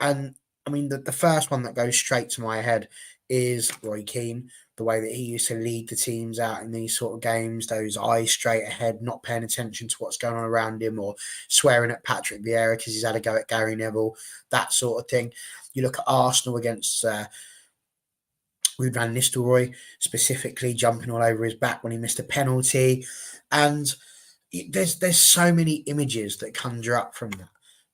And I mean, the first one that goes straight to my head is Roy Keane, the way that he used to lead the teams out in these sort of games, those eyes straight ahead, not paying attention to what's going on around him, or swearing at Patrick Vieira because he's had a go at Gary Neville, that sort of thing. You look at Arsenal against Ruud van Nistelrooy, specifically jumping all over his back when he missed a penalty. And there's so many images that conjure up from that.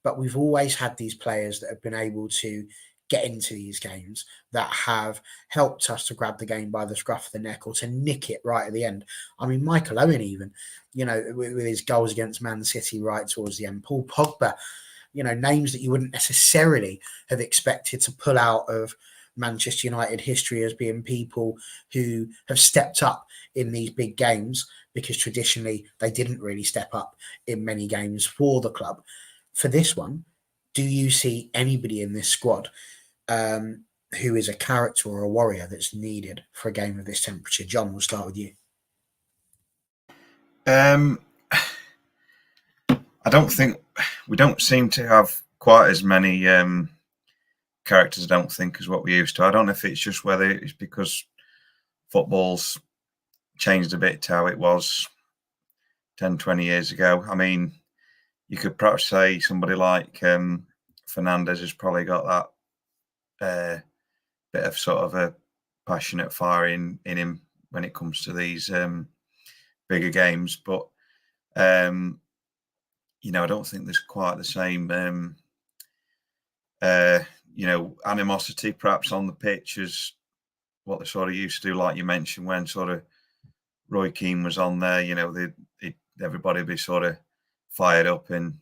But we've always had these players that have been able to get into these games that have helped us to grab the game by the scruff of the neck or to nick it right at the end. I mean, Michael Owen even, with his goals against Man City right towards the end. Paul Pogba, names that you wouldn't necessarily have expected to pull out of Manchester United history as being people who have stepped up in these big games, because traditionally they didn't really step up in many games for the club. For this one, do you see anybody in this squad who is a character or a warrior that's needed for a game of this temperature? John, we'll start with you. I don't think we don't seem to have quite as many characters, I don't think, as what we used to. I don't know if it's just whether it's because football's changed a bit to how it was 10, 20 years ago. I mean, you could perhaps say somebody like Fernandez has probably got that bit of sort of a passionate fire in him when it comes to these bigger games. But, I don't think there's quite the same, animosity perhaps on the pitch as what they sort of used to do, like you mentioned, when sort of Roy Keane was on there. Everybody would be sort of fired up, and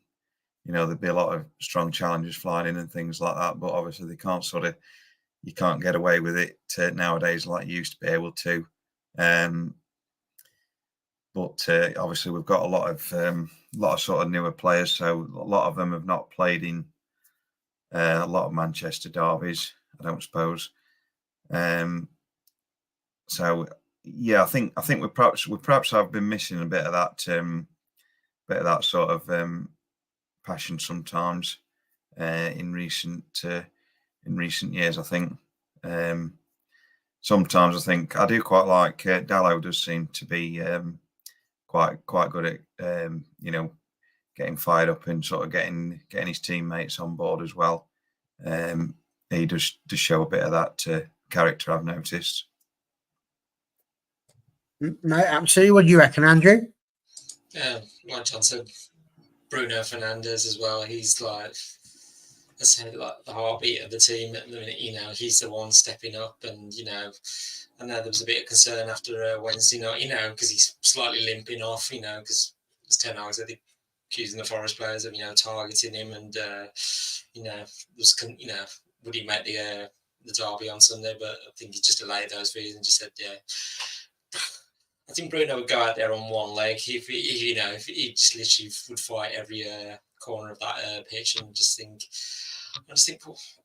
there'd be a lot of strong challenges flying in and things like that. But obviously you can't get away with it nowadays like you used to be able to. But obviously we've got a lot of sort of newer players, so a lot of them have not played in a lot of Manchester derbies, I don't suppose. So yeah, I think we perhaps have been missing a bit of that sort of passion sometimes in recent years. I think sometimes I think I do quite like Dallo does seem to be quite good at getting fired up and sort of getting his teammates on board as well. He does show a bit of that character, I've noticed. No, absolutely. What do you reckon, Andrew? Yeah, like John said, Bruno Fernandes as well. He's like, I say, like the heartbeat of the team at the minute. He's the one stepping up, and I know there was a bit of concern after Wednesday night, because he's slightly limping off, because there's 10 hours that they're accusing the Forest players of, targeting him, and would he make the derby on Sunday? But I think he just delayed those views and just said, yeah. I think Bruno would go out there on one leg if he just literally would fight every corner of that pitch, and I just think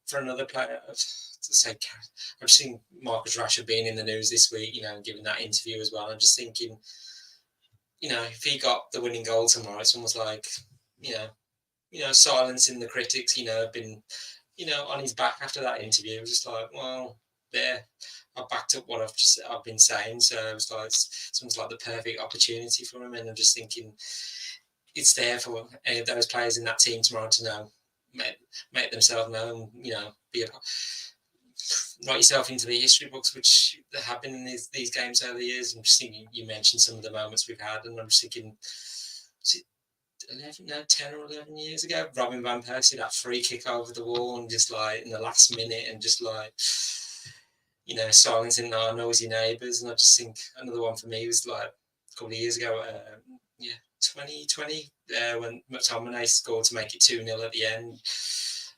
for another player, I've just seen Marcus Rashford being in the news this week, giving that interview as well. I'm just thinking, if he got the winning goal tomorrow, it's almost like, silencing the critics, been, on his back after that interview. It was just like, well, there. I backed up what I've been saying, so it was like it's almost like the perfect opportunity for him. And I'm just thinking, it's there for any of those players in that team tomorrow to know, make themselves known, be write yourself into the history books, which have been in these games over the years. I'm just thinking, you mentioned some of the moments we've had, and I'm just thinking, 10 or 11 years ago, Robin van Persie, that free kick over the wall, and just like in the last minute, and just like, silencing our noisy neighbours. And I just think another one for me was like a couple of years ago, 2020, when McTominay scored to make it 2-0 at the end.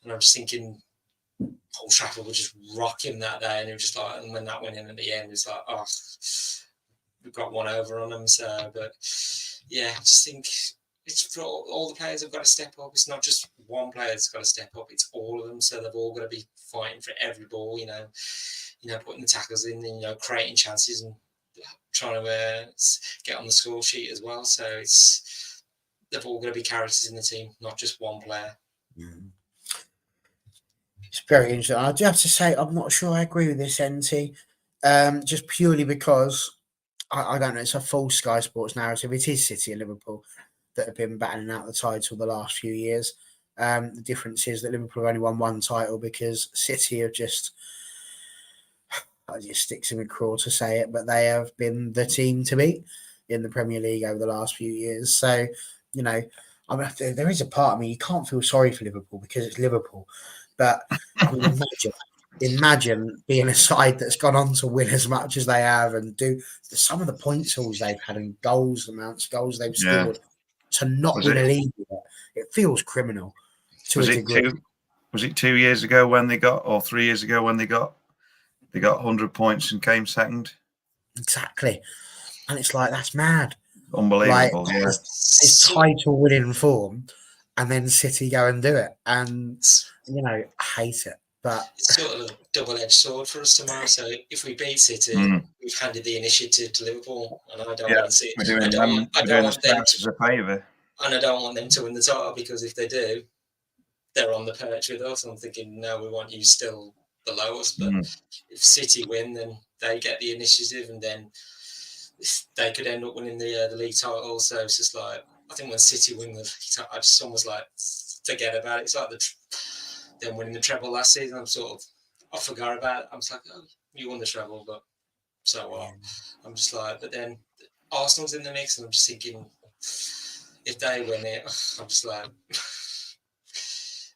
And I'm just thinking, Old Trafford were just rocking that day, and it was just like, and when that went in at the end, it's like, oh, we've got one over on them. So, but yeah, I just think it's for all the players have got to step up. It's not just one player that's got to step up; it's all of them. So they've all got to be fighting for every ball. Putting the tackles in, and creating chances and trying to get on the score sheet as well. So they've all got to be characters in the team, not just one player. Mm. It's very interesting. I do have to say, I'm not sure I agree with this, NT, just purely because I don't know. It's a false Sky Sports narrative. It is City and Liverpool that have been battling out the title the last few years. The difference is that Liverpool have only won one title because City have just, it just sticks in a crawl to say it, but they have been the team to beat in the Premier League over the last few years. So, there is a part of me, you can't feel sorry for Liverpool because it's Liverpool. But imagine being a side that's gone on to win as much as they have and do some of the points hauls they've had and amounts of goals they've scored to not win a league yet. It feels criminal to a degree. Was it 2 years ago when they got, or 3 years ago when they got 100 points and came second? Exactly. And it's like, that's mad. Unbelievable, like, it's title winning form, and then City go and do it. And, I hate it. But it's sort of a double-edged sword for us tomorrow. So if we beat City, we've handed the initiative to Liverpool, and I don't want to see. I don't want them as a favour, and I don't want them to win the title, because if they do, they're on the perch with us. I'm thinking, no, we want you still below us. But if City win, then they get the initiative, and then they could end up winning the league title. So it's just like, I think when City win the league title, I just almost like forget about it. It's like them winning the treble last season. I forgot about it. I'm just like, oh, you won the treble, but so what? I'm just like, but then Arsenal's in the mix, and I'm just thinking, if they win it, I'm just like,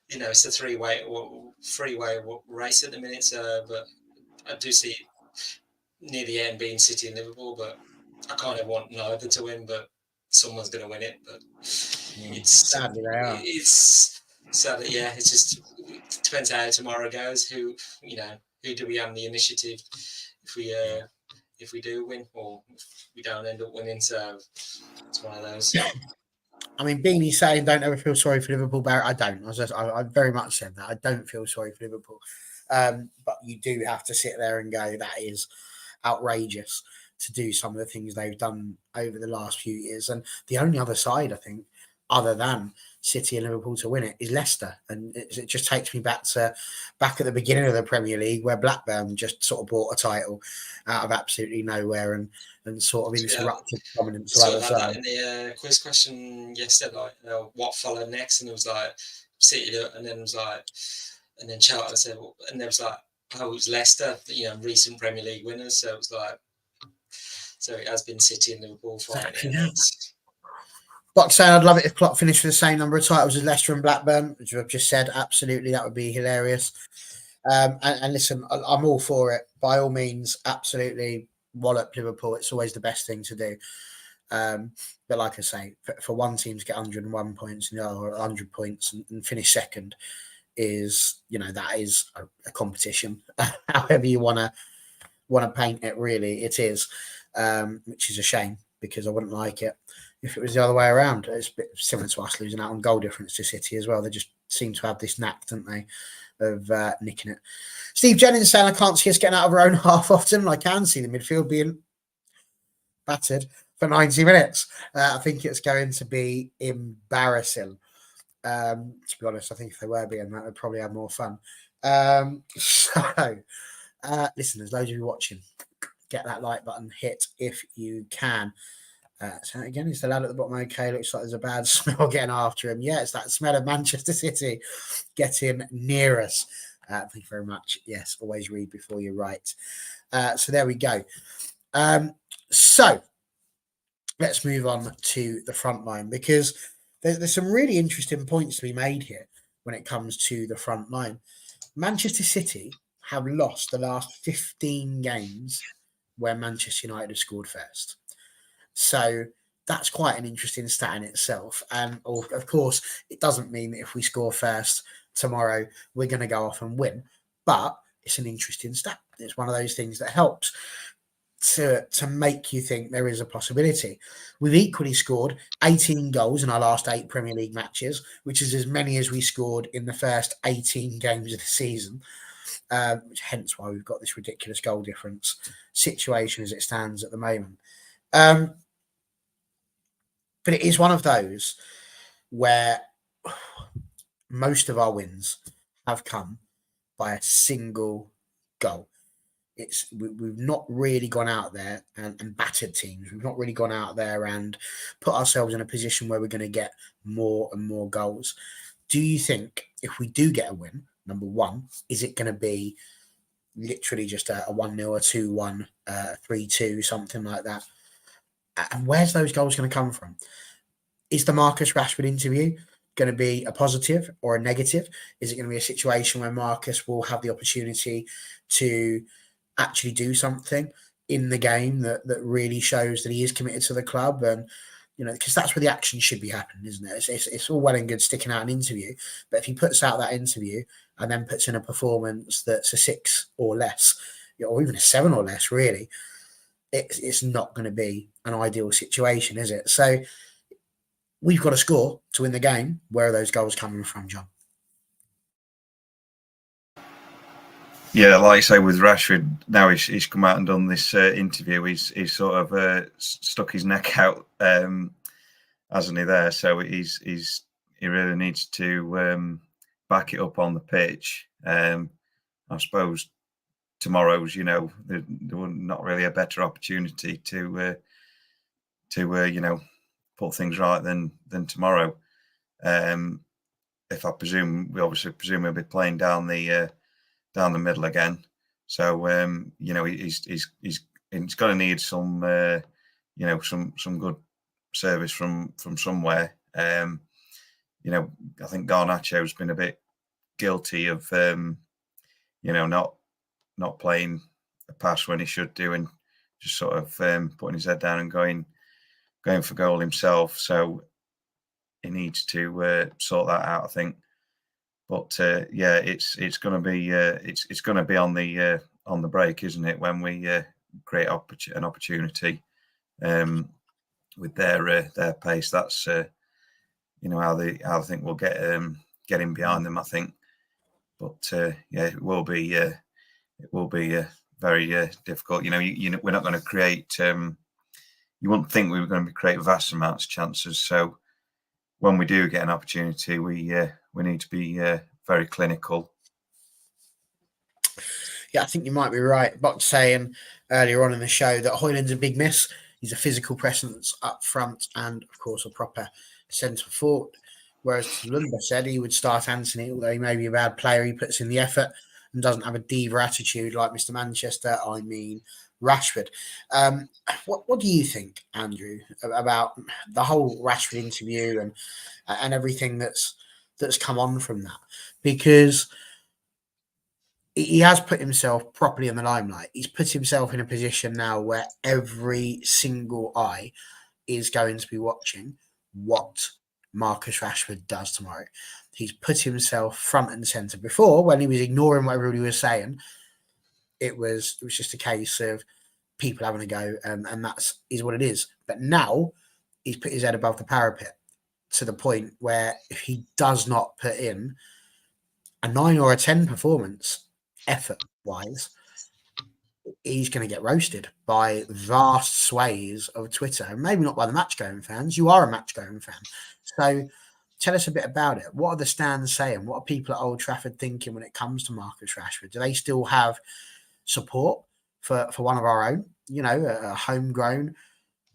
it's a three-way race at the minute. But I do see near the end being City and Liverpool, but I kind of want neither to win, but someone's going to win it. But sadly they are. It's sadly, yeah. It's just, it depends how tomorrow goes. Who do we have the initiative if we do win, or if we don't end up winning? So it's one of those. I mean, Beanie's saying don't ever feel sorry for Liverpool, Barrett. I don't. I very much said that. I don't feel sorry for Liverpool. But you do have to sit there and go, that is outrageous to do some of the things they've done over the last few years. And the only other side, I think, other than City and Liverpool to win it, is Leicester. And it just takes me back at the beginning of the Premier League, where Blackburn just sort of bought a title out of absolutely nowhere and sort of interrupted the dominance of other sides. In the quiz question yesterday, like, what followed next? And it was like City, and then it was like, and then Charlton said, and there was like, oh, it was Leicester, recent Premier League winners. So it was like, so it has been City and Liverpool fighting. But saying I'd love it if Klopp finished with the same number of titles as Leicester and Blackburn, which I've just said. Absolutely, that would be hilarious. And listen, I'm all for it. By all means, absolutely wallop Liverpool. It's always the best thing to do. But like I say, for one team to get 101 points, or 100 points and finish second is, that is a competition. However you want to paint it, really, it is, which is a shame, because I wouldn't like it if it was the other way around. It's a bit similar to us losing out on goal difference to City as well. They just seem to have this knack, don't they, of nicking it. Steve Jennings saying, I can't see us getting out of our own half often. I can see the midfield being battered for 90 minutes. I think it's going to be embarrassing. To be honest, I think if they were being that, they'd probably have more fun. Listen, there's loads of you watching. Get that like button hit if you can. So again, is the lad at the bottom okay? Looks like there's a bad smell getting after him. Yeah, it's that smell of Manchester City getting near us. Thank you very much. Yes, always read before you write. So there we go. So let's move on to the front line, because there's some really interesting points to be made here when it comes to the front line. Manchester City have lost the last 15 games where Manchester United have scored first. So that's quite an interesting stat in itself. And of course, it doesn't mean that if we score first tomorrow, we're going to go off and win. But it's an interesting stat. It's one of those things that helps to make you think there is a possibility. We've equally scored 18 goals in our last 8 Premier League matches, which is as many as we scored in the first 18 games of the season. Hence why we've got this ridiculous goal difference situation as it stands at the moment. But it is one of those where most of our wins have come by a single goal. We've not really gone out there and battered teams. We've not really gone out there and put ourselves in a position where we're going to get more and more goals. Do you think if we do get a win, number one, is it going to be literally just a 1-0, a 2-1, 3-2, something like that? And where's those goals going to come from? Is the Marcus Rashford interview going to be a positive or a negative? Is it going to be a situation where Marcus will have the opportunity to actually do something in the game that really shows that he is committed to the club? And, because that's where the action should be happening, isn't it? It's all well and good sticking out an interview, but if he puts out that interview and then puts in a performance that's a 6 or less, or even a 7 or less, really, it's not going to be an ideal situation, is it? So we've got to score to win the game. Where are those goals coming from, John? Yeah, like I say, with Rashford, now he's come out and done this interview. He's sort of stuck his neck out, hasn't he? There, so he really needs to back it up on the pitch. I suppose tomorrow's, there not really a better opportunity to put things right than tomorrow. If I presume, we obviously presume he'll be playing down the middle again. So he's going to need some some good service from somewhere. I think Garnacho's been a bit guilty of not playing a pass when he should do, and just sort of putting his head down and going for goal himself. So he needs to sort that out, I think. But it's going to be it's going to be on the break, isn't it? When we create an opportunity with their pace, that's how they think we'll get in behind them, I think. But it will be very difficult. We're not going to create. You wouldn't think we were going to create vast amounts of chances. So when we do get an opportunity, we need to be very clinical. Yeah, I think you might be right. Box saying earlier on in the show that Højlund's a big miss. He's a physical presence up front and, of course, a proper centre forward. Whereas Lumba said he would start Anthony, although he may be a bad player. He puts in the effort and doesn't have a diva attitude like Mr. Manchester. I mean, Rashford. What do you think, Andrew, about the whole Rashford interview and everything that's come on from that? Because he has put himself properly in the limelight. He's put himself in a position now where every single eye is going to be watching what Marcus Rashford does tomorrow. He's put himself front and centre. Before, when he was ignoring what everybody was saying, it was just a case of people having a go, and that is what it is. But now he's put his head above the parapet to the point where if he does not put in a 9 or a 10 performance, effort-wise, he's going to get roasted by vast swathes of Twitter, and maybe not by the match-going fans. You are a match-going fan. So tell us a bit about it. What are the stands saying? What are people at Old Trafford thinking when it comes to Marcus Rashford? Do they still have support for one of our own, a homegrown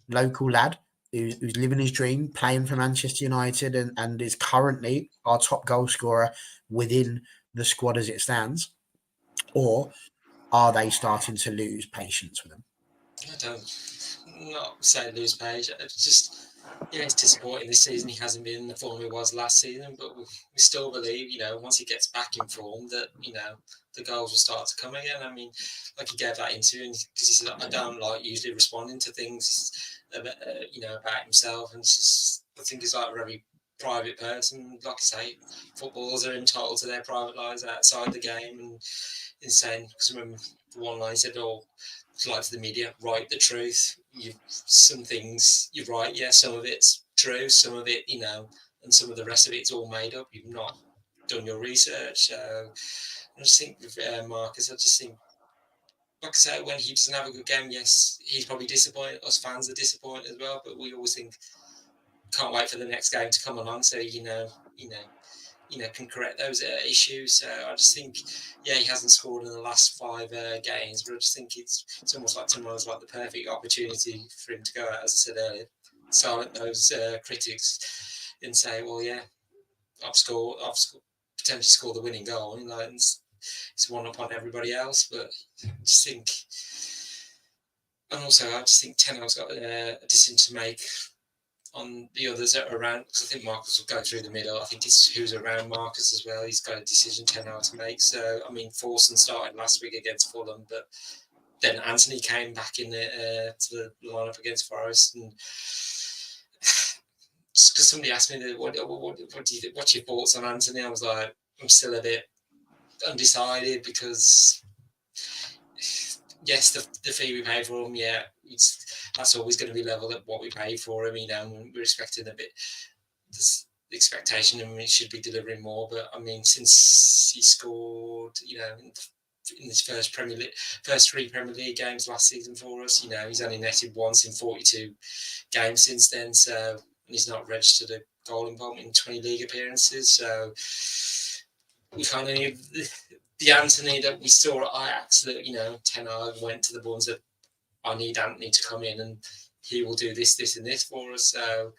local lad who's living his dream, playing for Manchester United, and is currently our top goal scorer within the squad as it stands? Or are they starting to lose patience with him? I don't not say lose page. It's just it's disappointing this season. He hasn't been in the form he was last season, but we still believe, once he gets back in form, that the goals will start to come again. I mean, like he gave that interview because he said, "I don't like usually responding to things, about himself," and it's just I think he's like a very private person. Like I say, footballers are entitled to their private lives outside the game, and insane. Because I remember the one line he said, "Oh, like to the media, write the truth. Some things you're right, yeah, some of it's true, some of it, and some of the rest of it's all made up. You've not done your research." I just think with Marcus, I just think, like I say, when he doesn't have a good game, yes, he's probably disappointed. Us fans are disappointed as well, but we always think, can't wait for the next game to come along, so can correct those issues. So I just think, he hasn't scored in the last 5 games, but I just think it's almost like tomorrow's like the perfect opportunity for him to go out, as I said earlier, silent those critics and say, well, yeah, I've potentially scored the winning goal, and it's one up on everybody else. But I just think, and also I just think Ten Hag's got a decision to make on the others that are around, because I think Marcus will go through the middle. I think it's who's around Marcus as well. He's got a decision Ten Hag to make. So I mean, Forson started last week against Fulham, but then Anthony came back in to the lineup against Forest, and just because somebody asked me, what do you think, what's your thoughts on Anthony? I was like, I'm still a bit undecided, because yes, the fee we paid for him, that's always going to be level at what we paid for him. We're expecting a bit, this expectation, and he should be delivering more. But I mean, since he scored, in his first 3 Premier League games last season for us, he's only netted once in 42 games since then. So, and he's not registered a goal involvement in 20 league appearances. So we kind of need the Anthony that we saw at Ajax, that Ten Hag went to the board and said, I need Anthony to come in and he will do this, this, and this for us. So,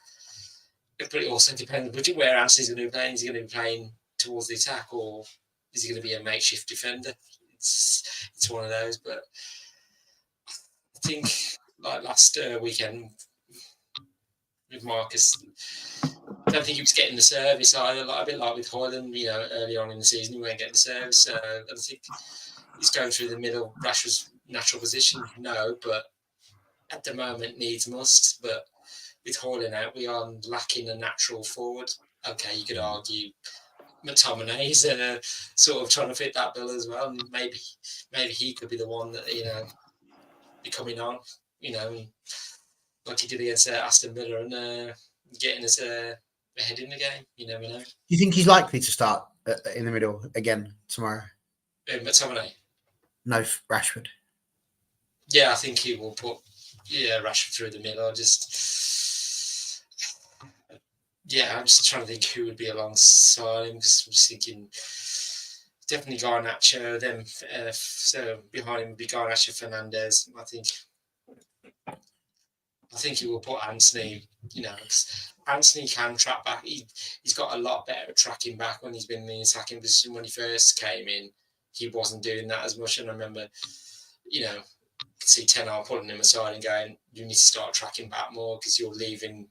but it also depends where Anthony's going to be playing. Is he going to be playing towards the attack, or is he going to be a makeshift defender? It's one of those. But I think, like last weekend with Marcus, I don't think he was getting the service either. Like, a bit like with Hoyland, early on in the season, he weren't getting the service. So I think he's going through the middle. Rashford's natural position, no, but at the moment needs must. But with Hoyland out, we are lacking a natural forward. Okay, you could argue McTominay's sort of trying to fit that bill as well. And maybe he could be the one that be coming on, like he did against Aston Villa, and getting us ahead in the game. You never know. Do you think he's likely to start in the middle again tomorrow? McTominay? No, Rashford. Yeah, I think he will put Rashford through the middle. I'm just trying to think who would be alongside him, because I'm just thinking definitely Garnacho. Then so behind him would be Garnacho, Fernandez. I think he will put Anthony. Because Anthony can track back. He's got a lot better at tracking back when he's been in the attacking position. When he first came in, he wasn't doing that as much. And I remember, could see Ten Hag pulling him aside and going, "You need to start tracking back more, because you're leaving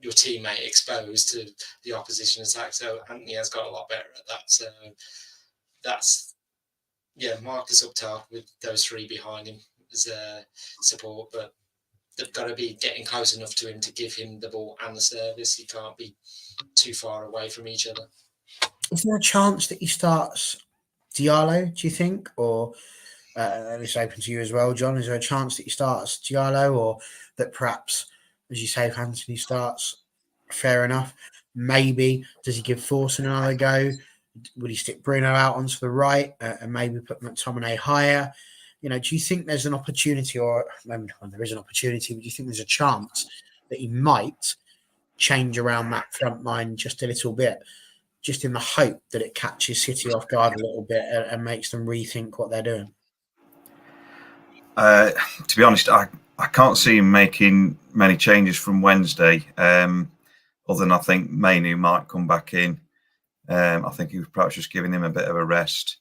your teammate exposed to the opposition attack." So Anthony has got a lot better at that. So that's Marcus up top with those 3 behind him as support, but they've got to be getting close enough to him to give him the ball and the service. He can't be too far away from each other. Is there a chance that he starts Diallo, do you think? Or it's open to you as well, John. Is there a chance that he starts Diallo, or that perhaps, as you say, if Anthony starts, fair enough? Maybe does he give Forson another go? Would he stick Bruno out onto the right and maybe put McTominay higher? Do you think there's an opportunity, or maybe there is an opportunity, but do you think there's a chance that he might change around that front line just a little bit, just in the hope that it catches City off guard a little bit and makes them rethink what they're doing? To be honest, I can't see him making many changes from Wednesday. Other than I think Mainu might come back in. I think he was perhaps just giving him a bit of a rest,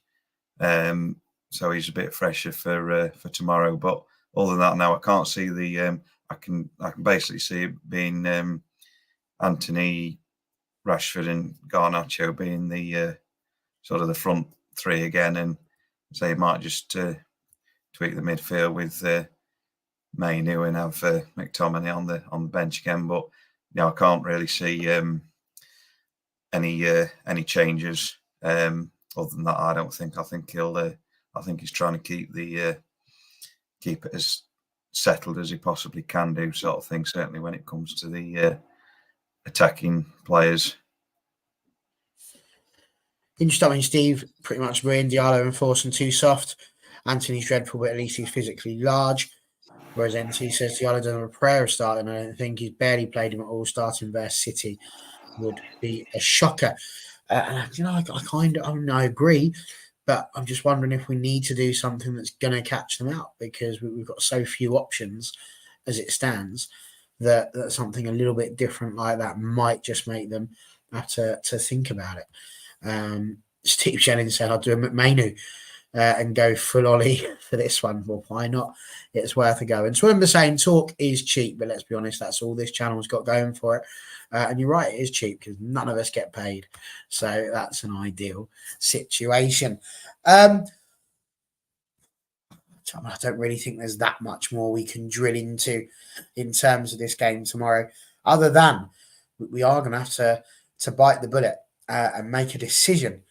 so he's a bit fresher for tomorrow. But other than that, now I can't see the. I can basically see it being Anthony, Rashford, and Garnacho being the sort of the front three again, and so he might just tweak the midfield with Mainu and have McTominay on the bench again. But I can't really see any changes. Other than that, I don't think. I think he'll. I think he's trying to keep it as settled as he possibly can do, sort of thing. Certainly when it comes to the attacking players. Interesting. I mean, Steve pretty much agreeing. Diallo and Forson too soft. Anthony's dreadful, but at least he's physically large. Whereas NT says Diallo doesn't have a prayer of starting. I don't think he's barely played him at all. Starting versus City would be a shocker. And I agree, but I'm just wondering if we need to do something that's going to catch them out, because we've got so few options as it stands that something a little bit different like that might just make them have to think about it. Steve Jennings said, I'll do a McMainu and go full Ollie for this one. Well, why not? It's worth a go. And so I'm saying talk is cheap, but let's be honest, that's all this channel's got going for it. And you're right, it is cheap because none of us get paid. So that's an ideal situation. I don't really think there's that much more we can drill into in terms of this game tomorrow, other than we are going to have to bite the bullet and make a decision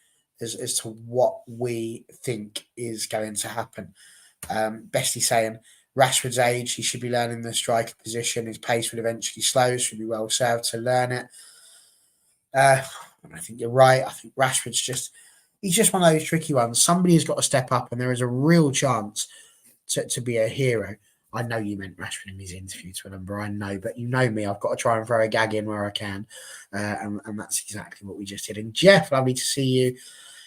as to what we think is going to happen. Bestie saying Rashford's age, he should be learning the striker position. His pace would eventually slow, should be well served to learn it. I think you're right. I think Rashford's he's just one of those tricky ones. Somebody has got to step up, and there is a real chance to be a hero. I know you meant Rashford in his interview to a number, I know, but you know me, I've got to try and throw a gag in where I can, and that's exactly what we just did. And Jeff, lovely to see you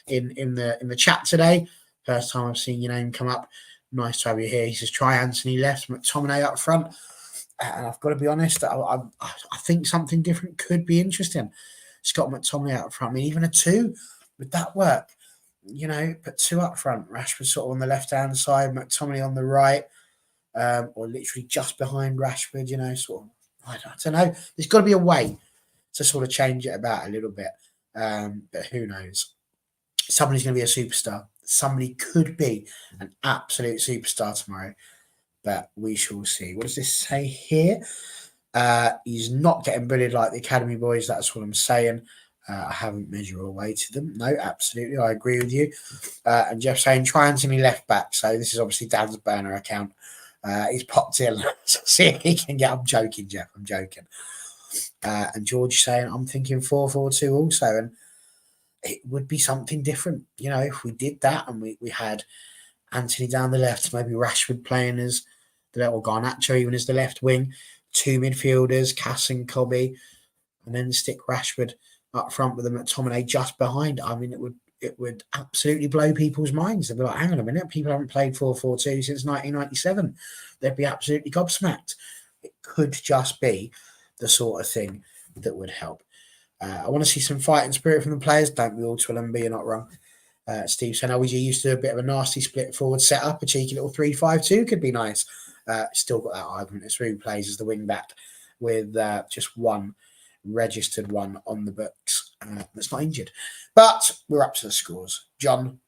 in the chat today. First time I've seen your name come up. Nice to have you here. He says, try Anthony left, McTominay up front. And I've got to be honest, I think something different could be interesting. Scott McTominay up front. I mean, even a 2, would that work? Put 2 up front. Rashford sort of on the left-hand side, McTominay on the right, or literally just behind Rashford, sort of. I don't know. There's got to be a way to sort of change it about a little bit. But who knows? Somebody's going to be a superstar. Somebody could be an absolute superstar tomorrow, but we shall see. What does this say here? He's not getting bullied like the academy boys. That's what I'm saying. I haven't measured or weighted them. No, absolutely. I agree with you. And Jeff saying, try Anthony left back. So this is obviously Dan's burner account. He's popped in. See if he can get. I'm joking, Jeff. I'm joking. And George saying, I'm thinking 4-4-2 also. And it would be something different, if we did that and we had Anthony down the left, maybe Rashford playing as the left, or Garnacho even as the left wing, 2 midfielders, Cass and Cobby, and then stick Rashford up front with them at McTominay just behind. I mean, it would absolutely blow people's minds. They'd be like, hang on a minute, people haven't played 4-4-2 since 1997. They'd be absolutely gobsmacked. It could just be the sort of thing that would help. I want to see some fighting spirit from the players. Don't we all, Twillenby? You're not wrong. Steve saying, we used to do a bit of a nasty split forward set up. A cheeky little 3-5-2 could be nice. Still got that argument. It's who plays as the wing back with just one registered one on the books that's not injured. But we're up to the scores. John,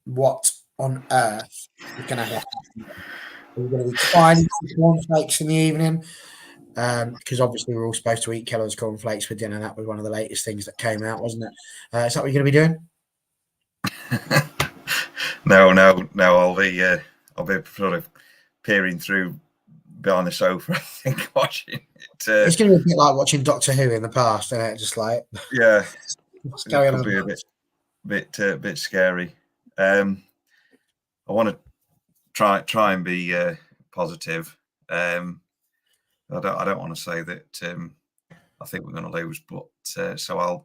what on earth is going to happen? We're going to be trying cornflakes in the evening. Because obviously we're all supposed to eat Kellogg's cornflakes for dinner. That was one of the latest things that came out, wasn't it? Is that what you're going to be doing? No. I'll be sort of peering through behind the sofa, I think, watching it. It's going to be a bit like watching Doctor Who in the past, isn't it? Just like, yeah, what's going on? Be a bit scary. I want to try and be positive. I don't want to say that I think we're going to lose, but so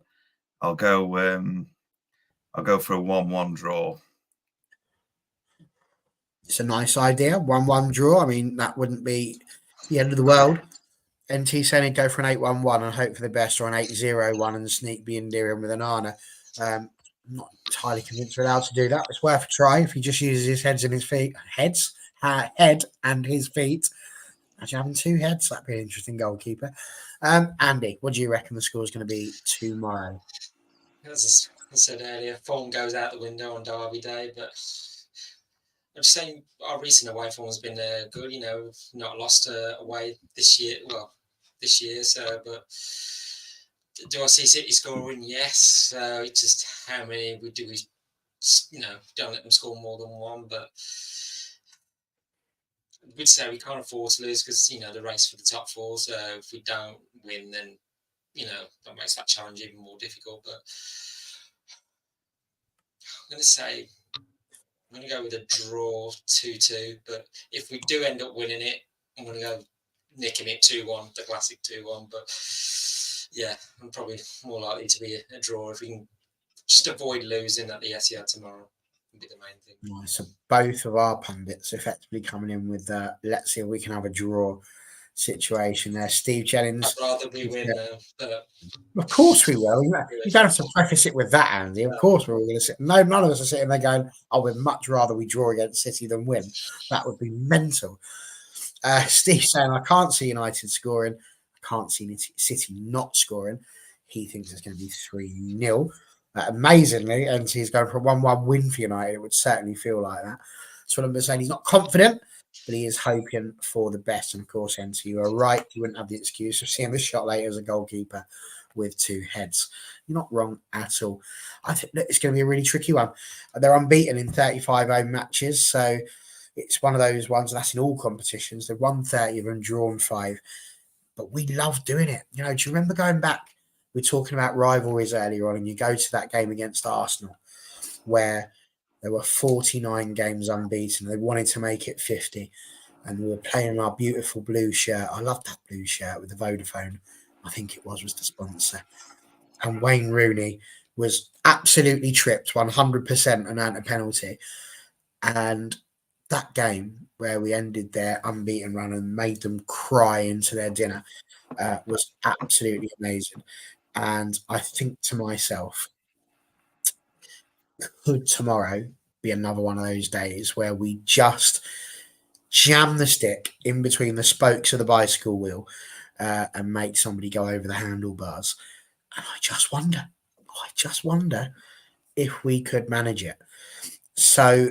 I'll go for a 1-1 draw. It's a nice idea. 1-1 draw. I mean, that wouldn't be the end of the world. NT saying he'd go for an 8-1-1 and hope for the best, or an 8-0-1 and sneak the Indian with an Anna. I'm not entirely convinced we're allowed to do that. It's worth a try if he just uses his head and his feet. Head and his feet. Actually, having two heads, that'd be an interesting goalkeeper. Andy, what do you reckon the score is going to be tomorrow? As I said earlier, form goes out the window on Derby Day, but I'm just saying our recent away form has been good. You know, we've not lost away this year. Well, this year, so but do I see City scoring? Yes. It's just how many do we? You know, don't let them score more than one, but we'd say we can't afford to lose because, you know, the race for the top four. So if we don't win, then, you know, that makes that challenge even more difficult. But I'm going to go with a draw 2-2. But if we do end up winning it, I'm going to go nicking it 2-1, the classic 2-1. But yeah, I'm probably more likely to be a draw if we can just avoid losing at the Etihad tomorrow. Would be the main thing. Nice. So both of our pundits effectively coming in with let's see if we can have a draw situation there. Steve Jennings. I'd rather we win. Of course we will. You don't have to preface it with that, Andy. Of course we're all going to sit. No, none of us are sitting there going, "Oh, we'd much rather we draw against City than win." That would be mental. Steve saying, "I can't see United scoring. I can't see City not scoring." He thinks it's going to be 3-0. Amazingly, and he's going for a 1-1 win for United. It would certainly feel like that. That's what I'm saying. He's not confident, but he is hoping for the best. And of course, NC, you are right. You wouldn't have the excuse of seeing the shot later as a goalkeeper with two heads. You're not wrong at all. I think that it's going to be a really tricky one. They're unbeaten in 35 home matches, so it's one of those ones, and that's in all competitions. They've won 30 of them, drawn 5. But we love doing it. You know, do you remember going back? We were talking about rivalries earlier on, and you go to that game against Arsenal where there were 49 games unbeaten. They wanted to make it 50, and we were playing in our beautiful blue shirt. I love that blue shirt with the Vodafone, I think it was the sponsor. And Wayne Rooney was absolutely tripped 100% and earned a penalty. And that game where we ended their unbeaten run and made them cry into their dinner was absolutely amazing. And I think to myself, could tomorrow be another one of those days where we just jam the stick in between the spokes of the bicycle wheel and make somebody go over the handlebars? And I just wonder if we could manage it. So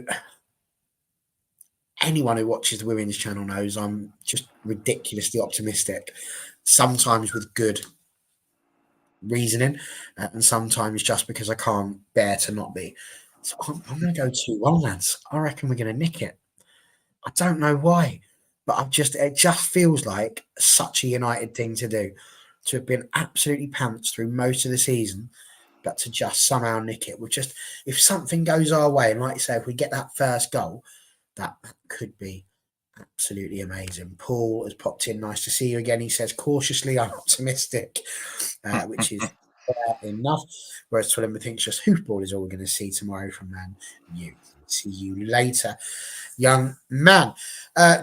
anyone who watches the women's channel knows I'm just ridiculously optimistic, sometimes with good reasoning, and sometimes just because I can't bear to not be. So I'm going to go 2-1, lads. I reckon we're going to nick it. I don't know why, but it just feels like such a United thing to do, to have been absolutely pants through most of the season, but to just somehow nick it. If something goes our way, and like you say, if we get that first goal, that could be absolutely amazing. Paul has popped in. Nice to see you again. He says, cautiously, I'm optimistic, which is enough. Whereas Twilliam thinks just hoofball is all we're going to see tomorrow from Man U. See you later, young man.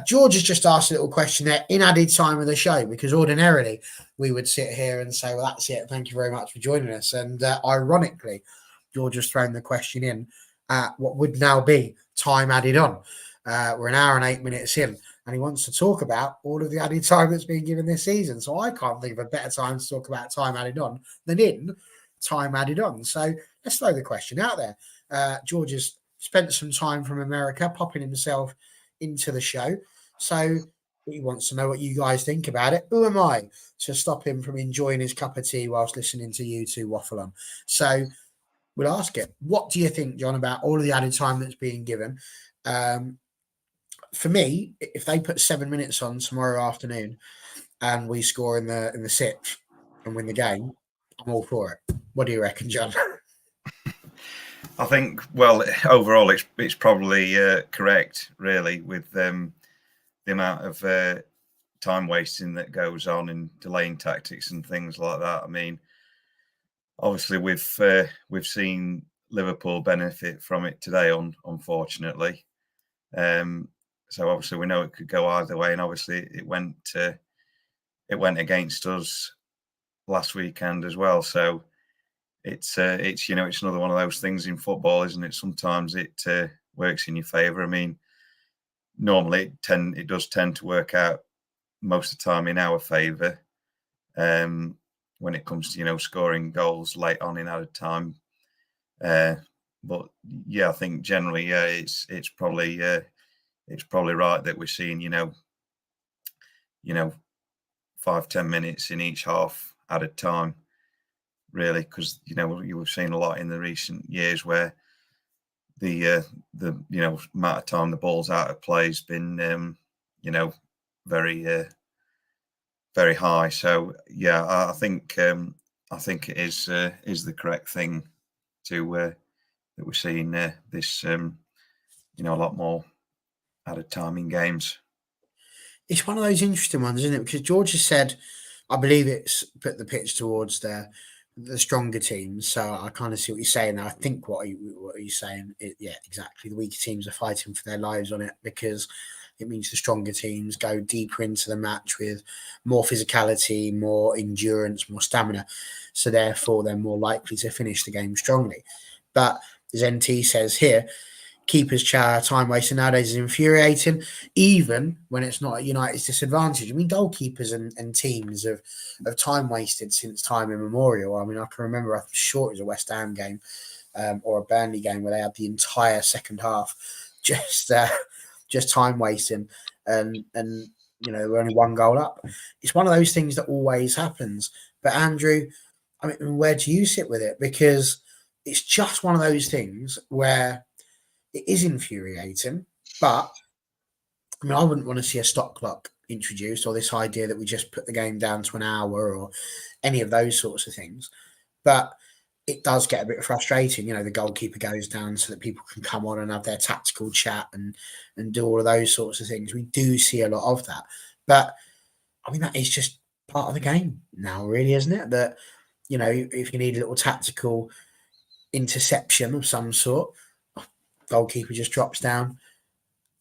George has just asked a little question there in added time of the show, because ordinarily we would sit here and say, well, that's it. Thank you very much for joining us. And ironically, George has thrown the question in at what would now be time added on. We're an hour and 8 minutes in, and he wants to talk about all of the added time that's been given this season. So I can't think of a better time to talk about time added on than in time added on. So let's throw the question out there. George has spent some time from America popping himself into the show. So he wants to know what you guys think about it. Who am I to stop him from enjoying his cup of tea whilst listening to you two waffle on? So we'll ask it. What do you think, John, about all of the added time that's being given? For me, if they put 7 minutes on tomorrow afternoon and we score in the 6th and win the game, I'm all for it. What do you reckon, John? I think, well, overall, it's probably correct, really, with the amount of time wasting that goes on in delaying tactics and things like that. I mean, obviously, we've seen Liverpool benefit from it today, unfortunately. So obviously, we know it could go either way, and obviously, it went it went against us last weekend as well. So it's it's another one of those things in football, isn't it? Sometimes it works in your favour. I mean, normally it does tend to work out most of the time in our favour when it comes to scoring goals late on in added time. But yeah, I think generally, it's probably right that we're seeing 5-10 minutes in each half added time, really, because you've seen a lot in the recent years where the amount of time the ball's out of play has been very very high. So yeah, I think it is the correct thing to that we're seeing this a lot more added time in games. It's one of those interesting ones, isn't it? Because George has said, I believe it's put the pitch towards the stronger teams. So I kind of see what you're saying. I think what he's saying, yeah, exactly. The weaker teams are fighting for their lives on it because it means the stronger teams go deeper into the match with more physicality, more endurance, more stamina. So therefore, they're more likely to finish the game strongly. But as NT says here, keepers time wasting nowadays is infuriating, even when it's not at United's disadvantage. I mean, goalkeepers and teams have time wasted since time immemorial. I mean, I can remember, I'm sure it was a West Ham game or a Burnley game where they had the entire second half just time wasting, and there were only one goal up. It's one of those things that always happens. But Andrew, I mean, where do you sit with it? Because it's just one of those things where it is infuriating, but I mean, I wouldn't want to see a stop clock introduced or this idea that we just put the game down to an hour or any of those sorts of things. But it does get a bit frustrating. The goalkeeper goes down so that people can come on and have their tactical chat and do all of those sorts of things. We do see a lot of that. But I mean, that is just part of the game now, really, isn't it? That, if you need a little tactical interception of some sort, goalkeeper just drops down,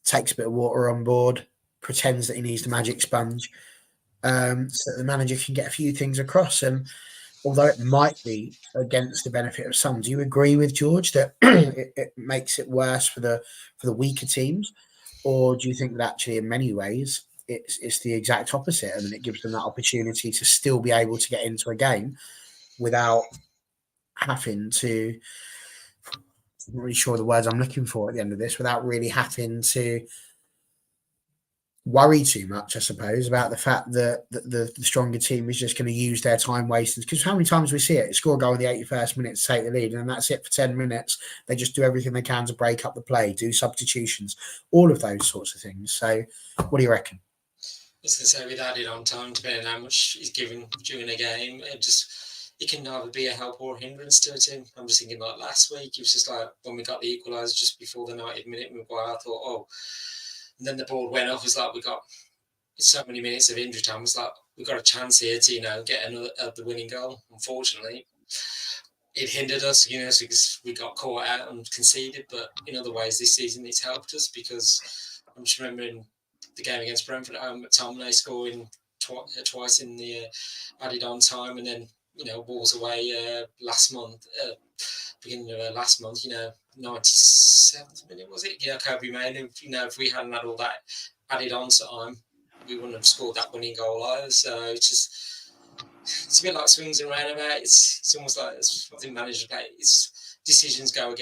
takes a bit of water on board, pretends that he needs the magic sponge, so that the manager can get a few things across. And although it might be against the benefit of some, do you agree with George that it makes it worse for the weaker teams, or do you think that actually, in many ways, it's the exact opposite, and then it gives them that opportunity to still be able to get into a game without having to? I'm not really sure the words I'm looking for at the end of this, without really having to worry too much, I suppose, about the fact that the stronger team is just going to use their time wasters. Because how many times we see it? Score a goal in the 81st minute to take the lead, and then that's it for 10 minutes. They just do everything they can to break up the play, do substitutions, all of those sorts of things. So what do you reckon? I was going to say, with added on time, depending on how much is given during a game, it can either be a help or a hindrance to a team. I'm just thinking, like last week, it was just like when we got the equaliser just before the 90th minute, I thought, oh, and then the ball went off. It was like we got so many minutes of injury time. It was like we got a chance here to get another the winning goal. Unfortunately, it hindered us, because we got caught out and conceded. But in other ways, this season it's helped us, because I'm just remembering the game against Brentford at home at Tomley scoring twice in the added on time, and then Wolves away last month, beginning of last month. 97th minute was it? Kobe Maynard. If we hadn't had all that added on time, we wouldn't have scored that winning goal either. So it's a bit like swings and roundabouts. It's almost like, I think managers play. It's decisions go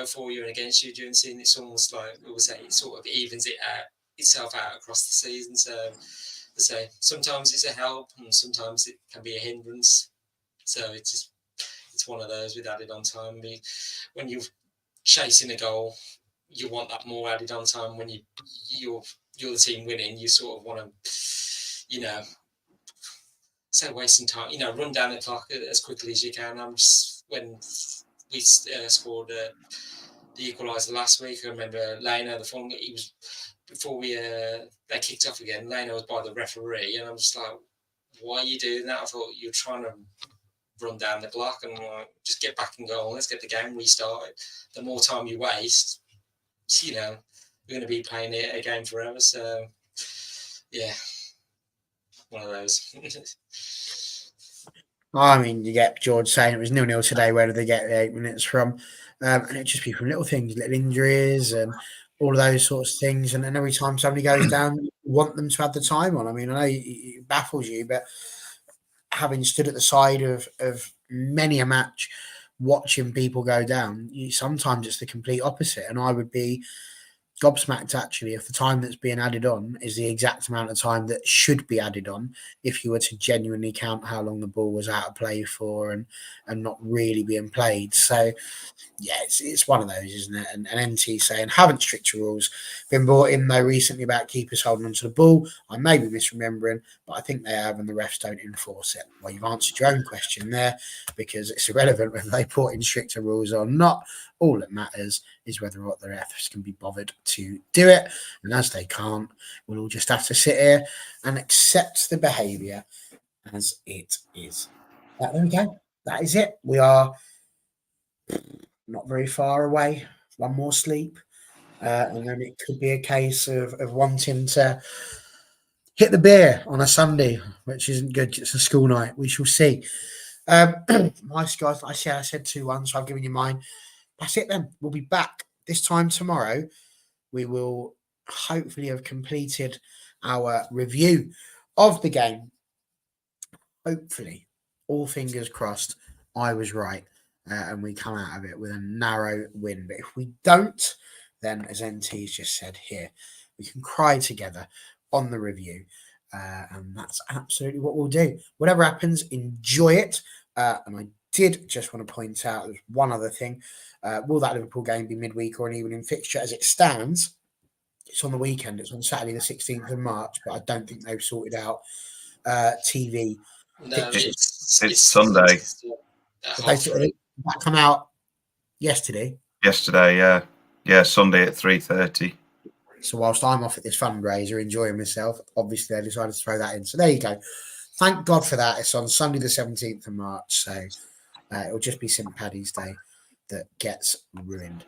for you and against you during the season. It's almost like we would say it sort of evens itself out across the season. So I say sometimes it's a help and sometimes it can be a hindrance. So it's one of those with added on time. When you're chasing a goal, you want that more added on time. When you're the team winning, you sort of want to, say wasting time, run down the clock as quickly as you can. When we scored the equaliser last week, I remember Leno, he was, before they kicked off again, Leno was by the referee, and I'm just like, why are you doing that? I thought you're trying to run down the clock, and just get back and go on. Let's get the game restarted. The more time you waste, we're going to be playing a game forever. So, yeah. one of those. I mean, you get George saying it was 0-0 today. Where did they get the 8 minutes from? And it just be from little things, little injuries, and all of those sorts of things. And then every time somebody goes down, you want them to have the time on. I mean, I know it baffles you, but having stood at the side of many a match, watching people go down, sometimes it's the complete opposite. And I would be gobsmacked actually if the time that's being added on is the exact amount of time that should be added on if you were to genuinely count how long the ball was out of play for and not really being played. So yeah, it's one of those, isn't it? And NT saying haven't stricter rules been brought in though recently about keepers holding onto the ball. I may be misremembering, but I think they have, and the refs don't enforce it. Well, you've answered your own question there, because it's irrelevant whether they put in stricter rules or not. All that matters is whether or not the refs can be bothered to do it. And as they can't, we'll all just have to sit here and accept the behaviour as it is. There we go. That is it. We are not very far away. One more sleep. And then it could be a case of wanting to hit the beer on a Sunday, which isn't good. It's a school night. We shall see. My guys, I said 2-1, so I've given you mine. That's it then. We'll be back this time tomorrow. We will hopefully have completed our review of the game. Hopefully, all fingers crossed, I was right. And we come out of it with a narrow win. But if we don't, then as NT's just said here, we can cry together on the review. And that's absolutely what we'll do. Whatever happens, enjoy it. And I did just want to point out there's one other thing. Will that Liverpool game be midweek or an evening fixture? As it stands, it's on the weekend. It's on Saturday the 16th of March, but I don't think they've sorted out TV. No, it's Sunday. That come out yesterday. Yesterday, yeah, Sunday at 3:30. So whilst I'm off at this fundraiser enjoying myself, obviously I decided to throw that in. So there you go. Thank God for that. It's on Sunday the 17th of March. So it'll just be St. Paddy's Day that gets ruined.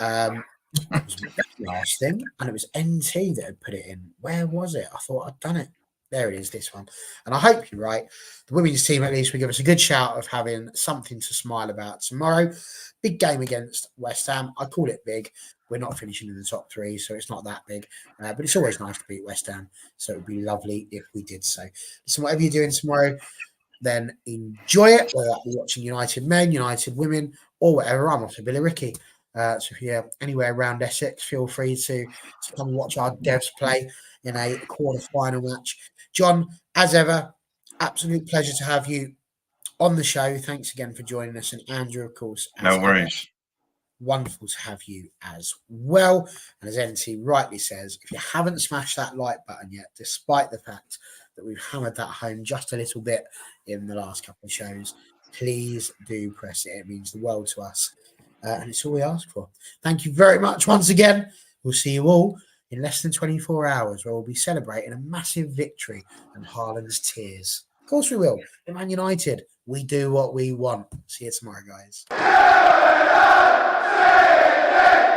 It was the last thing, and it was NT that had put it in. Where was it? I thought I'd done it. There it is, this one. And I hope you're right. The women's team, at least, will give us a good shout of having something to smile about tomorrow. Big game against West Ham. I call it big. We're not finishing in the top 3, so it's not that big. But it's always nice to beat West Ham. So it would be lovely if we did so. So whatever you're doing tomorrow, then enjoy it, whether that be watching United men, United women, or whatever. I'm off to Billericay. So if you're anywhere around Essex, feel free to come and watch our devs play in a quarter-final match. John, as ever, absolute pleasure to have you on the show. Thanks again for joining us. And Andrew, of course. No worries. Wonderful to have you as well. And as NT rightly says, if you haven't smashed that like button yet, despite the fact that we've hammered that home just a little bit in the last couple of shows, please do press it. It means the world to us. And it's all we ask for. Thank you very much once again. We'll see you all in less than 24 hours, where we'll be celebrating a massive victory and Haaland's tears. Of course we will. We're Man United. We do what we want. See you tomorrow, guys.